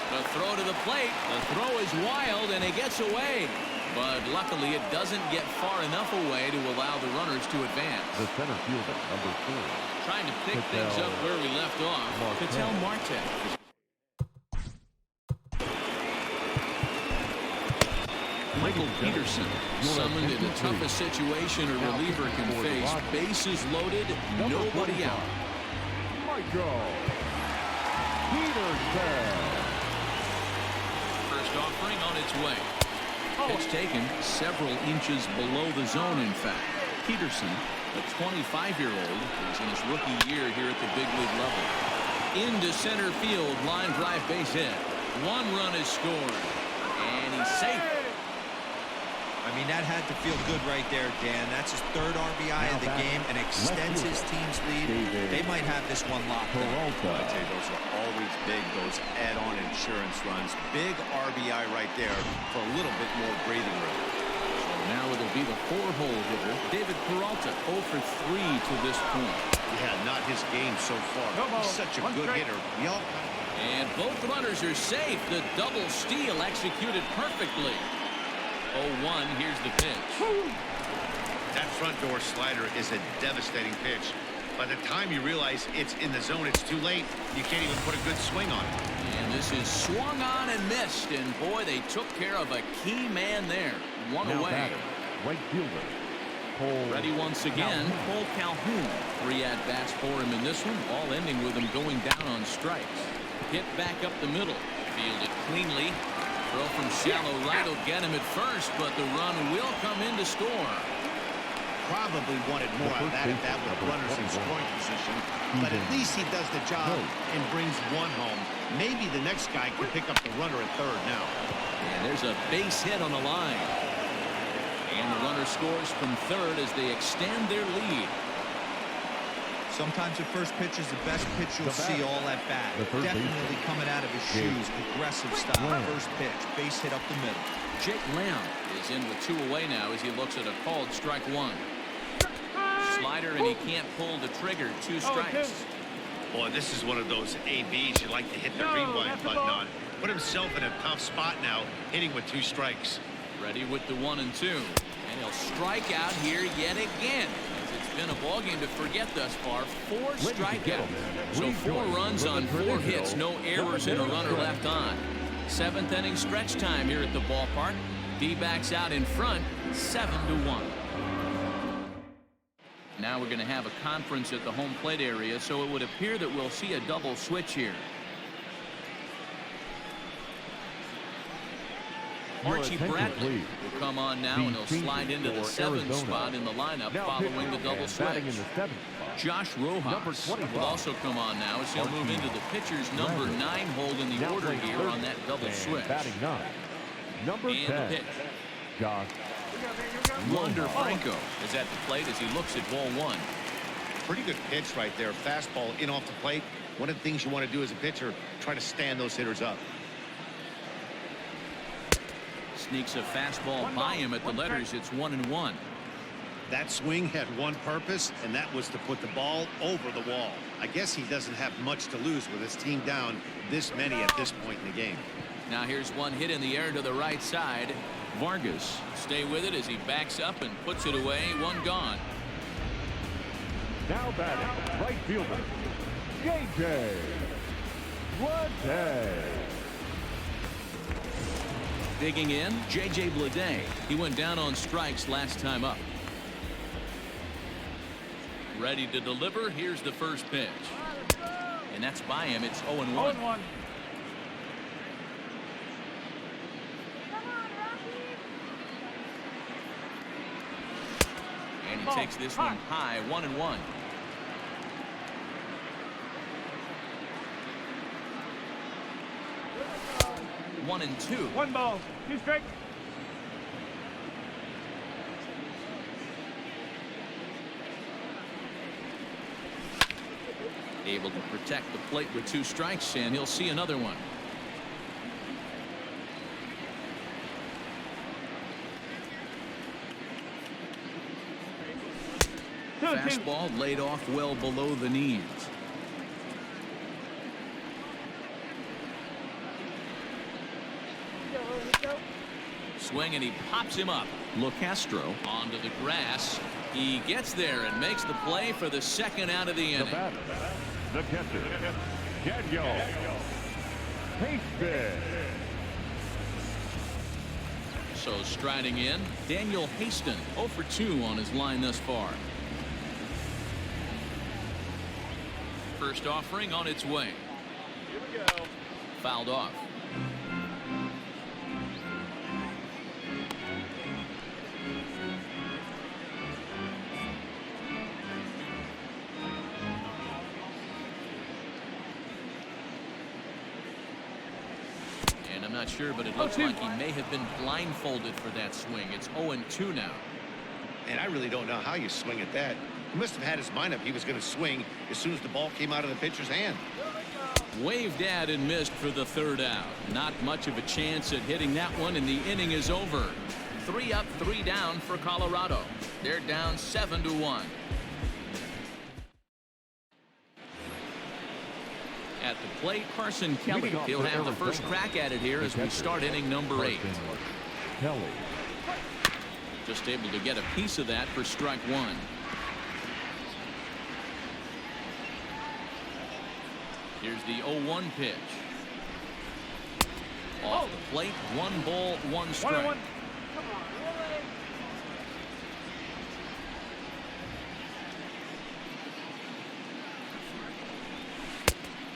The throw to the plate. The throw is wild and it gets away. But luckily it doesn't get far enough away to allow the runners to advance. The center fielder, number 4. Trying to pick things up where we left off. Ketel Marte. Michael Peterson summoned in the toughest situation a reliever can face. Bases loaded, nobody out. Michael Peterson. First offering on its way. Pitch taken several inches below the zone, in fact. Peterson, a 25-year-old, is in his rookie year here at the big league level. Into center field, line drive base hit. 1 run is scored. And he's safe. I mean, that had to feel good right there, Dan. That's his 3rd RBI of the game and extends his team's lead. They might have this one locked up. I tell you, those are always big, those add-on insurance runs. Big RBI right there for a little bit more breathing room. So now it'll be the 4-hole hitter, David Peralta, 0 for 3 to this point. Yeah, not his game so far. He's such a good hitter. And both runners are safe. The double steal executed perfectly. 0-1, here's the pitch. That front door slider is a devastating pitch. By the time you realize it's in the zone, it's too late. You can't even put a good swing on it. And this is swung on and missed. And boy, they took care of a key man there. 1 Now away. batter, right fielder, Cole Ready once again, Cole Calhoun. 3 at-bats for him in this one, all ending with him going down on strikes. Hit back up the middle. Fielded cleanly. Throw from shallow right will get him at first, but the run will come in to score. probably wanted more on that if that was runners in scoring position. But at least he does the job and brings one home. Maybe the next guy can pick up the runner at third now. And there's a base hit on the line. And the runner scores from third as they extend their lead. Sometimes the first pitch is the best pitch you'll see all at bat. Definitely coming out of his shoes. Aggressive style. First pitch. Base hit up the middle. Jake Lamb is in with 2 away now as he looks at a called strike 1. Slider, and he can't pull the trigger. 2 strikes. Boy, this is one of those ABs you like to hit the rewind button on. Put himself in a tough spot now, hitting with 2 strikes. Ready with the 1 and 2. And he'll strike out here yet again. It's been a ball game to forget thus far. 4 strikeouts. So 4 runs on 4 hits. No errors and a runner left on. 7th inning stretch time here at the ballpark. D-backs out in front, 7-1. Now we're going to have a conference at the home plate area, so it would appear that we'll see a double switch here. Archie Bradley will come on now, and he'll slide into the 7th spot in the lineup following the double switch. Josh Rojas will also come on now as he'll move into the pitcher's number 9 hold in the order here on that double switch. Number 10, the pitch. Josh Wander Franco is at the plate as he looks at ball 1. Pretty good pitch right there. Fastball in off the plate. One of the things you want to do as a pitcher, try to stand those hitters up. Sneaks a fastball by him at the letters. It's 1-1. That swing had one purpose, and that was to put the ball over the wall. I guess he doesn't have much to lose with his team down this many at this point in the game. Now here's one hit in the air to the right side. Vargas stay with it as he backs up and puts it away. 1 gone. now batting right fielder J.J. Bleday. Digging in, J.J. Bleday. He went down on strikes last time up. Ready to deliver. Here's the first pitch. And that's by him. It's 0-1. 0-1. And he takes this one high. 1-1. One and 2. 1 ball, 2 strikes. Able to protect the plate with 2 strikes, and he'll see another one. Fastball laid off well below the knees. Swing, and he pops him up. LoCastro onto the grass. He gets there and makes the play for the second out of the inning. The batter, the catcher, Daniel Haston. So striding in, Daniel Haston, 0 for 2 on his line thus far. First offering on its way. Here we go. Fouled off. And I'm not sure, but it looks like he may have been blindfolded for that swing. It's 0-2 now. And I really don't know how you swing at that. He must have had his mind up he was going to swing as soon as the ball came out of the pitcher's hand. Waved at and missed for the third out. Not much of a chance at hitting that one, and the inning is over. 3 up, 3 down for Colorado. They're down 7-1. At the plate, Carson Kelly. He'll have the first crack at it here as we start inning number 8. Kelly. Just able to get a piece of that for strike 1. Here's the 0-1 pitch. Off the plate, 1 ball, 1 strike. 1-1.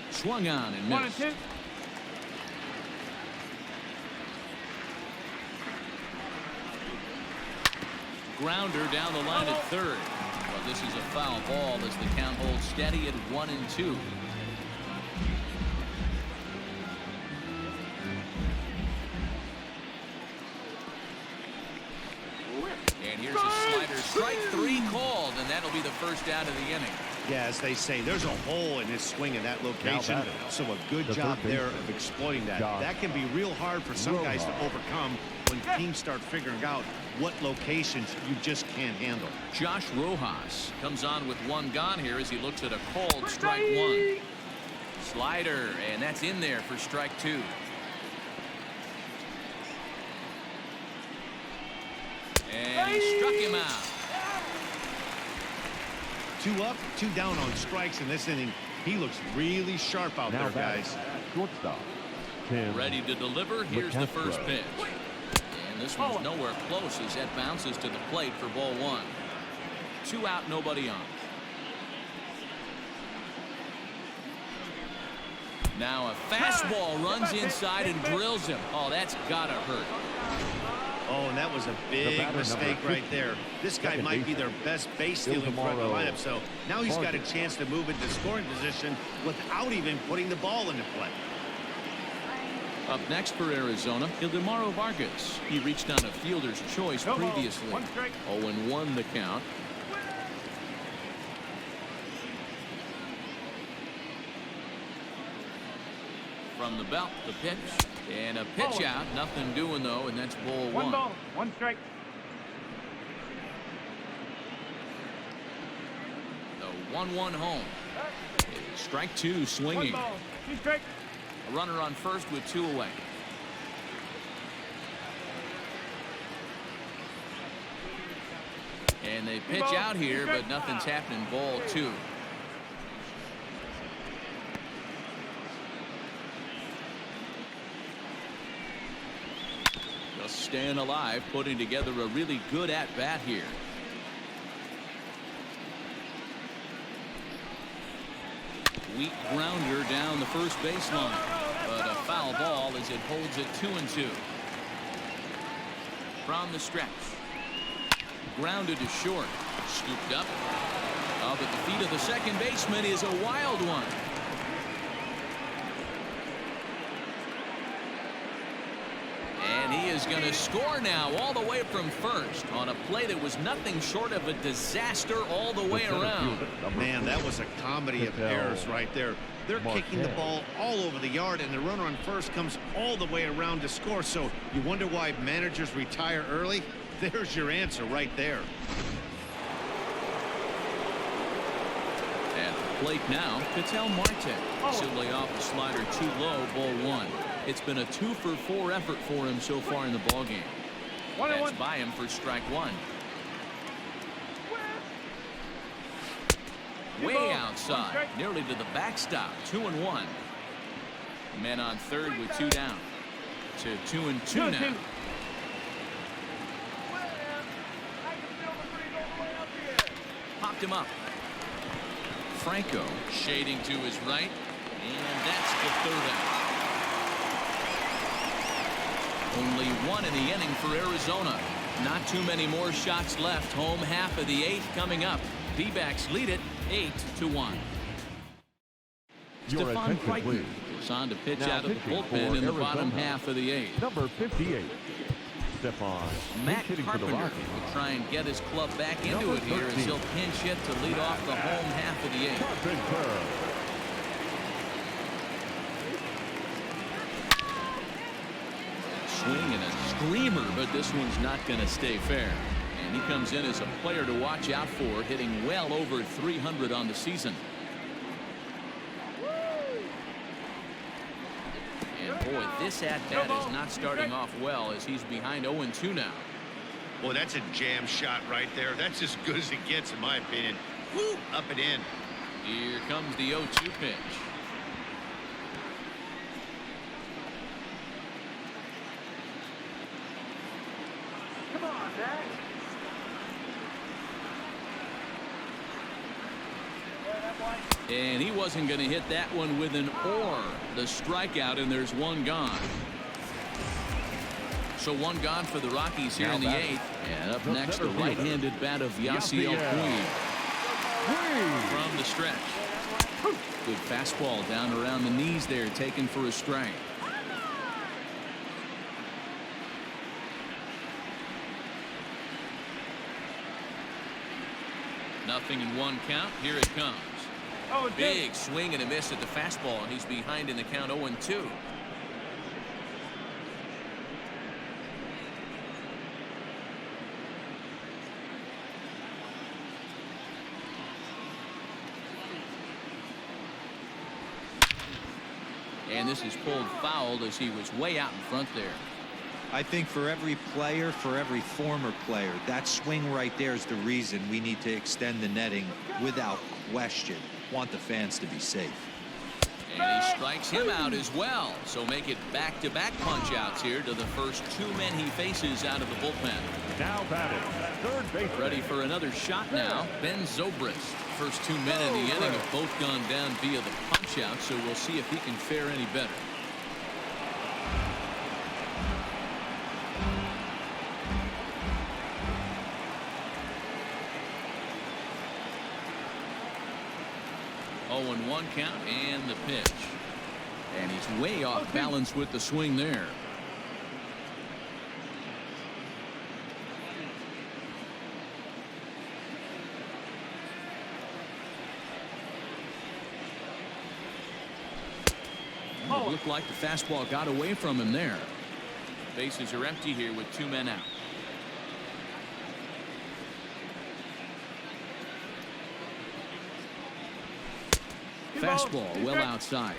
Swung on and 1 missed. and 2. grounder down the line at third. But this is a foul ball as the count holds steady at 1-2. And here's a slider. Strike 3 called, and that'll be the first out of the inning. Yeah, as they say, there's a hole in his swing in that location, so a good job there of exploiting that. That can be real hard for some guys to overcome when teams start figuring out what locations you just can't handle. Josh Rojas comes on with 1 gone here as he looks at a called strike 1. Slider, and that's in there for strike 2. And he struck him out. 2 up, 2 down on strikes in this inning. He looks really sharp out there, guys. Shortstop. Ready to deliver. Here's the first pitch. And this one's nowhere close as that bounces to the plate for ball 1. 2 out, nobody on. Now a fastball runs inside and drills him. Oh, that's gotta hurt. Oh, and that was a big mistake right there. This guy might be their best base stealing front of the lineup, so now he's got a chance to move into scoring position without even putting the ball into play. Up next for Arizona, Ildemaro Vargas. He reached on a fielder's choice previously. 0-1 the count. From the belt, the pitch. And a pitch out. Nothing doing, though, and that's ball 1. 1 ball, 1 strike. The 1-1 home. Strike 2 swinging. 1 ball, 2 strikes. A runner on first with 2 away. And they pitch out here, but nothing's happening. Ball 2. Just staying alive, putting together a really good at-bat here. Weak grounder down the first baseline, but a foul ball as it holds it 2-2. From the stretch. Grounded to short. Scooped up. Up at the feet of the second baseman is a wild one. And he is going to score now all the way from first on a play that was nothing short of a disaster all the way around. Man, that was a comedy of errors right there. They're kicking the ball all over the yard, and the runner on first comes all the way around to score. So you wonder why managers retire early? There's your answer right there. At the plate now, Ketel Marte. Simply off the slider too low, ball 1. It's been a 2-for-4 effort for him so far in the ballgame. That's by him for strike 1. Way outside, nearly to the backstop. 2-1. Men on third with 2 down. To 2-2 now. Popped him up. Franco shading to his right, and that's the 3rd out. Only 1 in the inning for Arizona. Not too many more shots left. Home half of the 8th coming up. D-backs lead it 8-1. Stephon Crichton is on to pitch out of the bullpen in the bottom half of the 8th. Number 58. Matt Carpenter will try and get his club back into it here as he'll pinch hit to lead off the home half of the 8th. Swing and a screamer, but this one's not going to stay fair. And he comes in as a player to watch out for, hitting well over 300 on the season. And boy, this at-bat is not starting off well as he's behind 0-2 now. Boy, that's a jam shot right there. That's as good as it gets, in my opinion. Woo, up and in. Here comes the 0-2 pitch. Come on, Dad. And he wasn't going to hit that one with an or. The strikeout, and there's 1 gone. So one gone for the Rockies here in the 8th. And up next, the right-handed bat of Yasiel Puig. From the stretch. Good fastball down around the knees there, taken for a strike. Nothing in one count. Here it comes. Big swing and a miss at the fastball, and he's behind in the count 0-2. And this is pulled foul as he was way out in front there. I think for every player, for every former player, that swing right there is the reason we need to extend the netting without question. Want the fans to be safe. And he strikes him out as well. So make it back-to-back punch-outs here to the first 2 men he faces out of the bullpen. Now batting, third base. Ready for another shot now, Ben Zobrist. First 2 men in the inning have both gone down via the punch-out, so we'll see if he can fare any better. Oh, 1 count and the pitch. And he's way off balance with the swing there. It looked like the fastball got away from him there. Bases are empty here with 2 men out. Fastball well outside.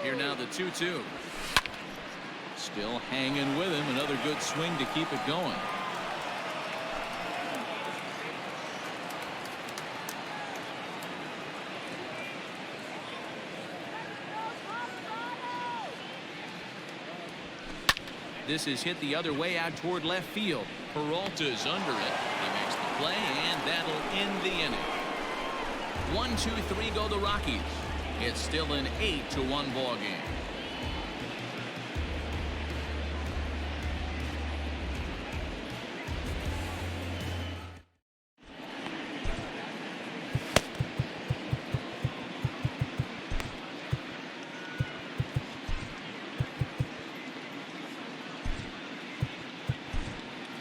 Here now the 2-2. Still hanging with him. Another good swing to keep it going. This is hit the other way out toward left field. Peralta's under it. He makes the play, and that'll end the inning. 1-2-3 go the Rockies. It's still an 8-1 ball game.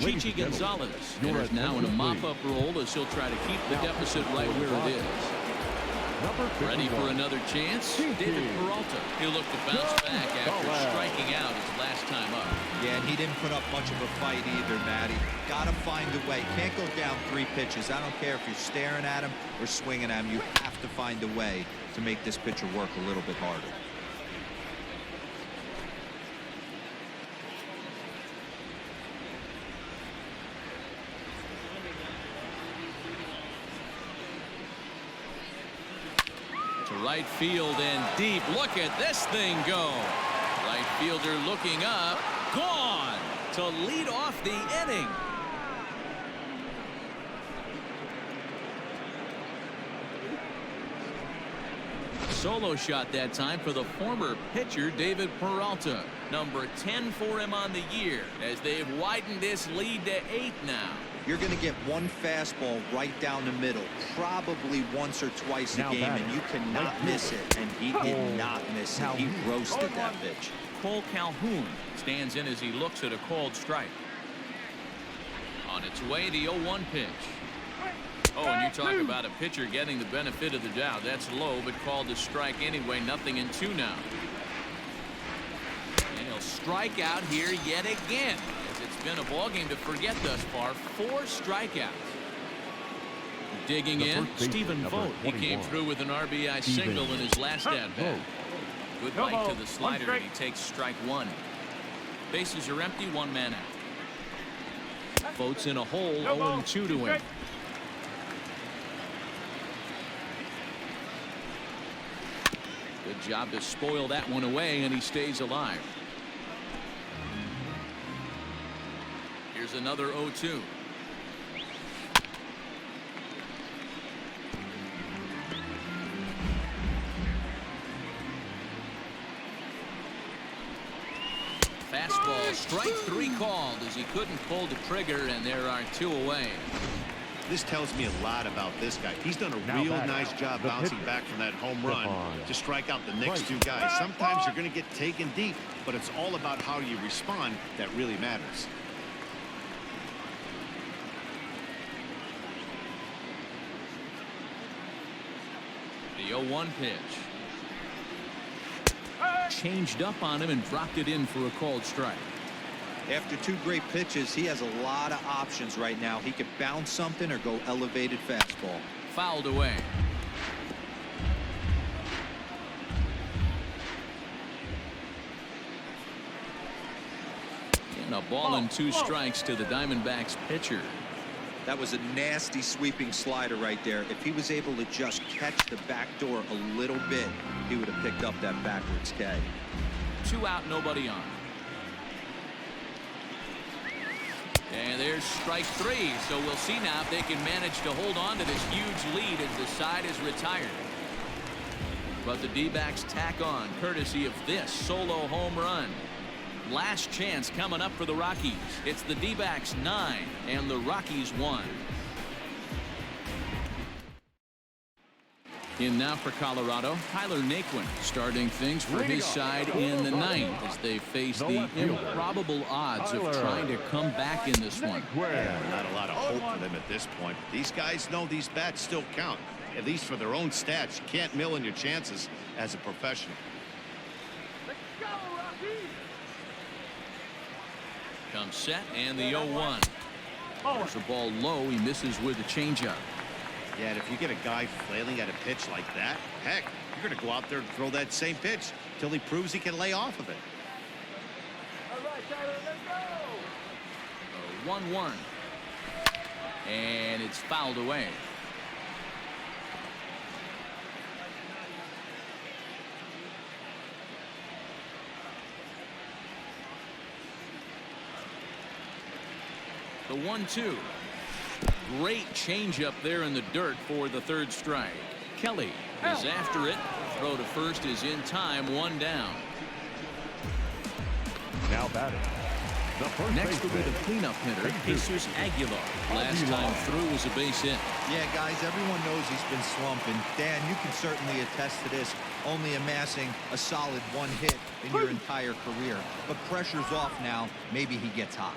Chichi Gonzalez is now in a mop-up role as he'll try to keep the deficit right where it is. Ready for another chance? David Peralta. He'll look to bounce back after striking out his last time up. Yeah, and he didn't put up much of a fight either, Matty. Got to find a way. Can't go down 3 pitches. I don't care if you're staring at him or swinging at him. You have to find a way to make this pitcher work a little bit harder. Right field and deep. Look at this thing go. Right fielder looking up. Gone to lead off the inning. Solo shot that time for the former pitcher David Peralta. Number 10 for him on the year as they've widened this lead to 8 now. You're going to get one fastball right down the middle, probably once or twice a game, and you cannot miss it. And he did not miss it. He roasted that pitch. Cole Calhoun stands in as he looks at a called strike. On its way, the 0-1 pitch. Oh, and you talk about a pitcher getting the benefit of the doubt. That's low, but called a strike anyway. 0-2 now. And he'll strike out here yet again. It's been a ball game to forget thus far. 4 strikeouts. Digging in, Stephen Vogt. He came through with an RBI single in his last at bat. Good bite to the slider, and he takes strike 1. Bases are empty, 1 man out. Vogt's in a hole, 0-2 to him. Good job to spoil that one away, and he stays alive. Here's another 0-2. Fastball, strike 3 called as he couldn't pull the trigger, and there are 2 away. This tells me a lot about this guy. He's done a real nice job bouncing back from that home run to strike out the next 2 guys. Sometimes you're going to get taken deep, but it's all about how you respond that really matters. The 0-1 pitch. Changed up on him and dropped it in for a called strike. After 2 great pitches, he has a lot of options right now. He could bounce something or go elevated fastball. Fouled away. And a ball and 2 strikes to the Diamondbacks pitcher. That was a nasty sweeping slider right there. If he was able to just catch the back door a little bit, he would have picked up that backwards K. 2 out, nobody on. And there's strike 3. So we'll see now if they can manage to hold on to this huge lead as the side is retired. But the D-backs tack on courtesy of this solo home run. Last chance coming up for the Rockies. It's the D-backs 9 and the Rockies 1. In now for Colorado, Tyler Naquin starting things for his side in the 9th as they face the improbable odds of trying to come back in this one. Yeah, not a lot of hope for them at this point. These guys know these bats still count, at least for their own stats. You can't mill in your chances as a professional. Comes set and the 0-1. There's a ball low. He misses with a changeup. Yeah, and if you get a guy flailing at a pitch like that, heck, you're going to go out there and throw that same pitch till he proves he can lay off of it. All right, Tyler, let's go. 1-1. And it's fouled away. The 1-2. Great changeup there in the dirt for the 3rd strike. Kelly is after it. Throw to first is in time. 1 down. Now batting. The first Next will be the cleanup hitter, Jesus Aguilar. Last time through was a base hit. Yeah, guys, everyone knows he's been slumping. Dan, you can certainly attest to this, only amassing a solid 1 hit in your entire career. But pressure's off now. Maybe he gets hot.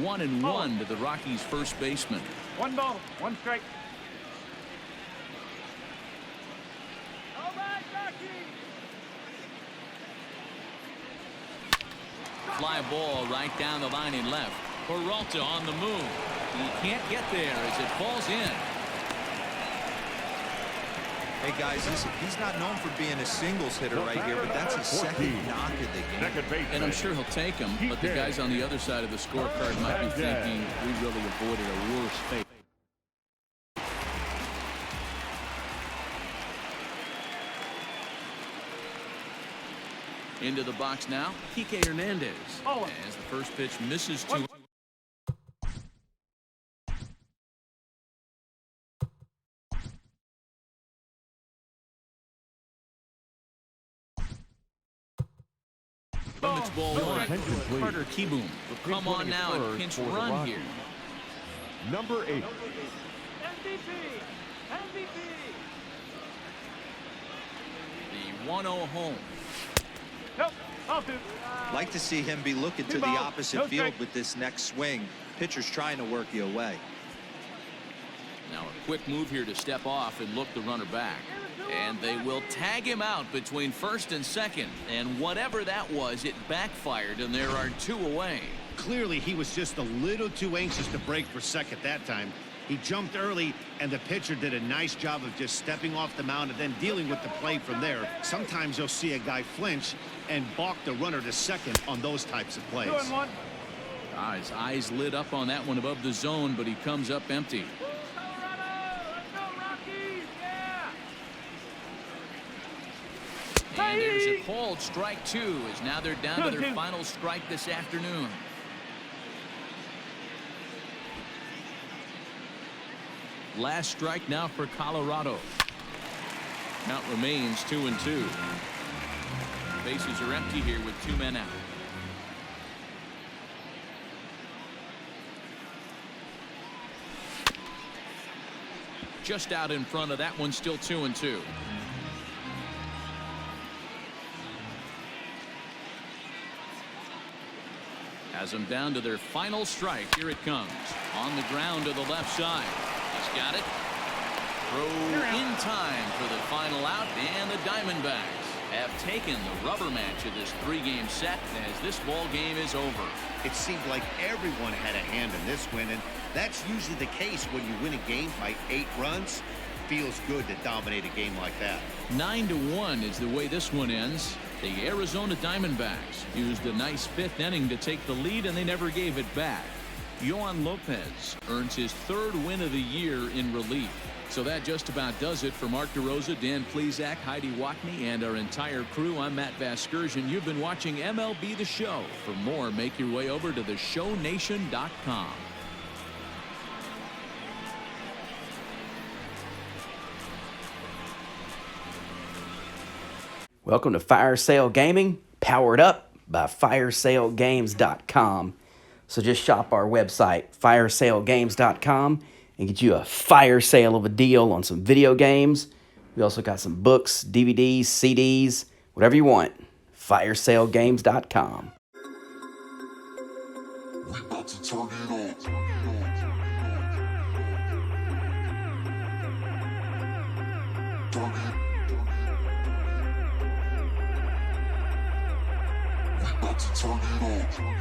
1-1 to the Rockies' first baseman. 1 ball, 1 strike. All right, Rockies. Fly ball right down the line and left. Peralta on the move. He can't get there as it falls in. Hey, guys, he's not known for being a singles hitter right here, but that's his 2nd knock of the game. And I'm sure he'll take him, but the guys on the other side of the scorecard might be thinking we really avoided a worse fate. Into the box now, Kike Hernandez. As the first pitch misses to him. It's ball 1. Carter Kieboom will come on now and pinch run here. Number 8. MVP. The 1-0 home. Nope. I'll do. Like to see him be looking to the opposite field with this next swing. Pitcher's trying to work you away. Now a quick move here to step off and look the runner back. And they will tag him out between first and second. And whatever that was, it backfired, and there are 2 away. Clearly, he was just a little too anxious to break for second that time. He jumped early, and the pitcher did a nice job of just stepping off the mound and then dealing with the play from there. Sometimes you'll see a guy flinch and balk the runner to second on those types of plays. 2-1. His eyes lit up on that one above the zone, but he comes up empty. And there's a called strike 2 as now they're down to their final strike this afternoon. Last strike now for Colorado. Count remains 2-2. Bases are empty here with 2 men out. Just out in front of that one, still 2-2. Has them down to their final strike. Here it comes. On the ground to the left side. He's got it. Throw in time for the final out, and the Diamondbacks have taken the rubber match of this 3-game set as this ball game is over. It seemed like everyone had a hand in this win, and that's usually the case when you win a game by 8 runs. Feels good to dominate a game like that. 9-1 is the way this one ends. The Arizona Diamondbacks used a nice 5th inning to take the lead, and they never gave it back. Yohan Lopez earns his 3rd win of the year in relief. So that just about does it for Mark DeRosa, Dan Plesac, Heidi Watney, and our entire crew. I'm Matt Vasgersian. You've been watching MLB The Show. For more, make your way over to theshownation.com. Welcome to Fire Sale Gaming, powered up by firesalegames.com. So just shop our website, firesalegames.com, and get you a fire sale of a deal on some video games. We also got some books, DVDs, CDs, whatever you want. Firesalegames.com. We about to turn it on. We about to turn it on.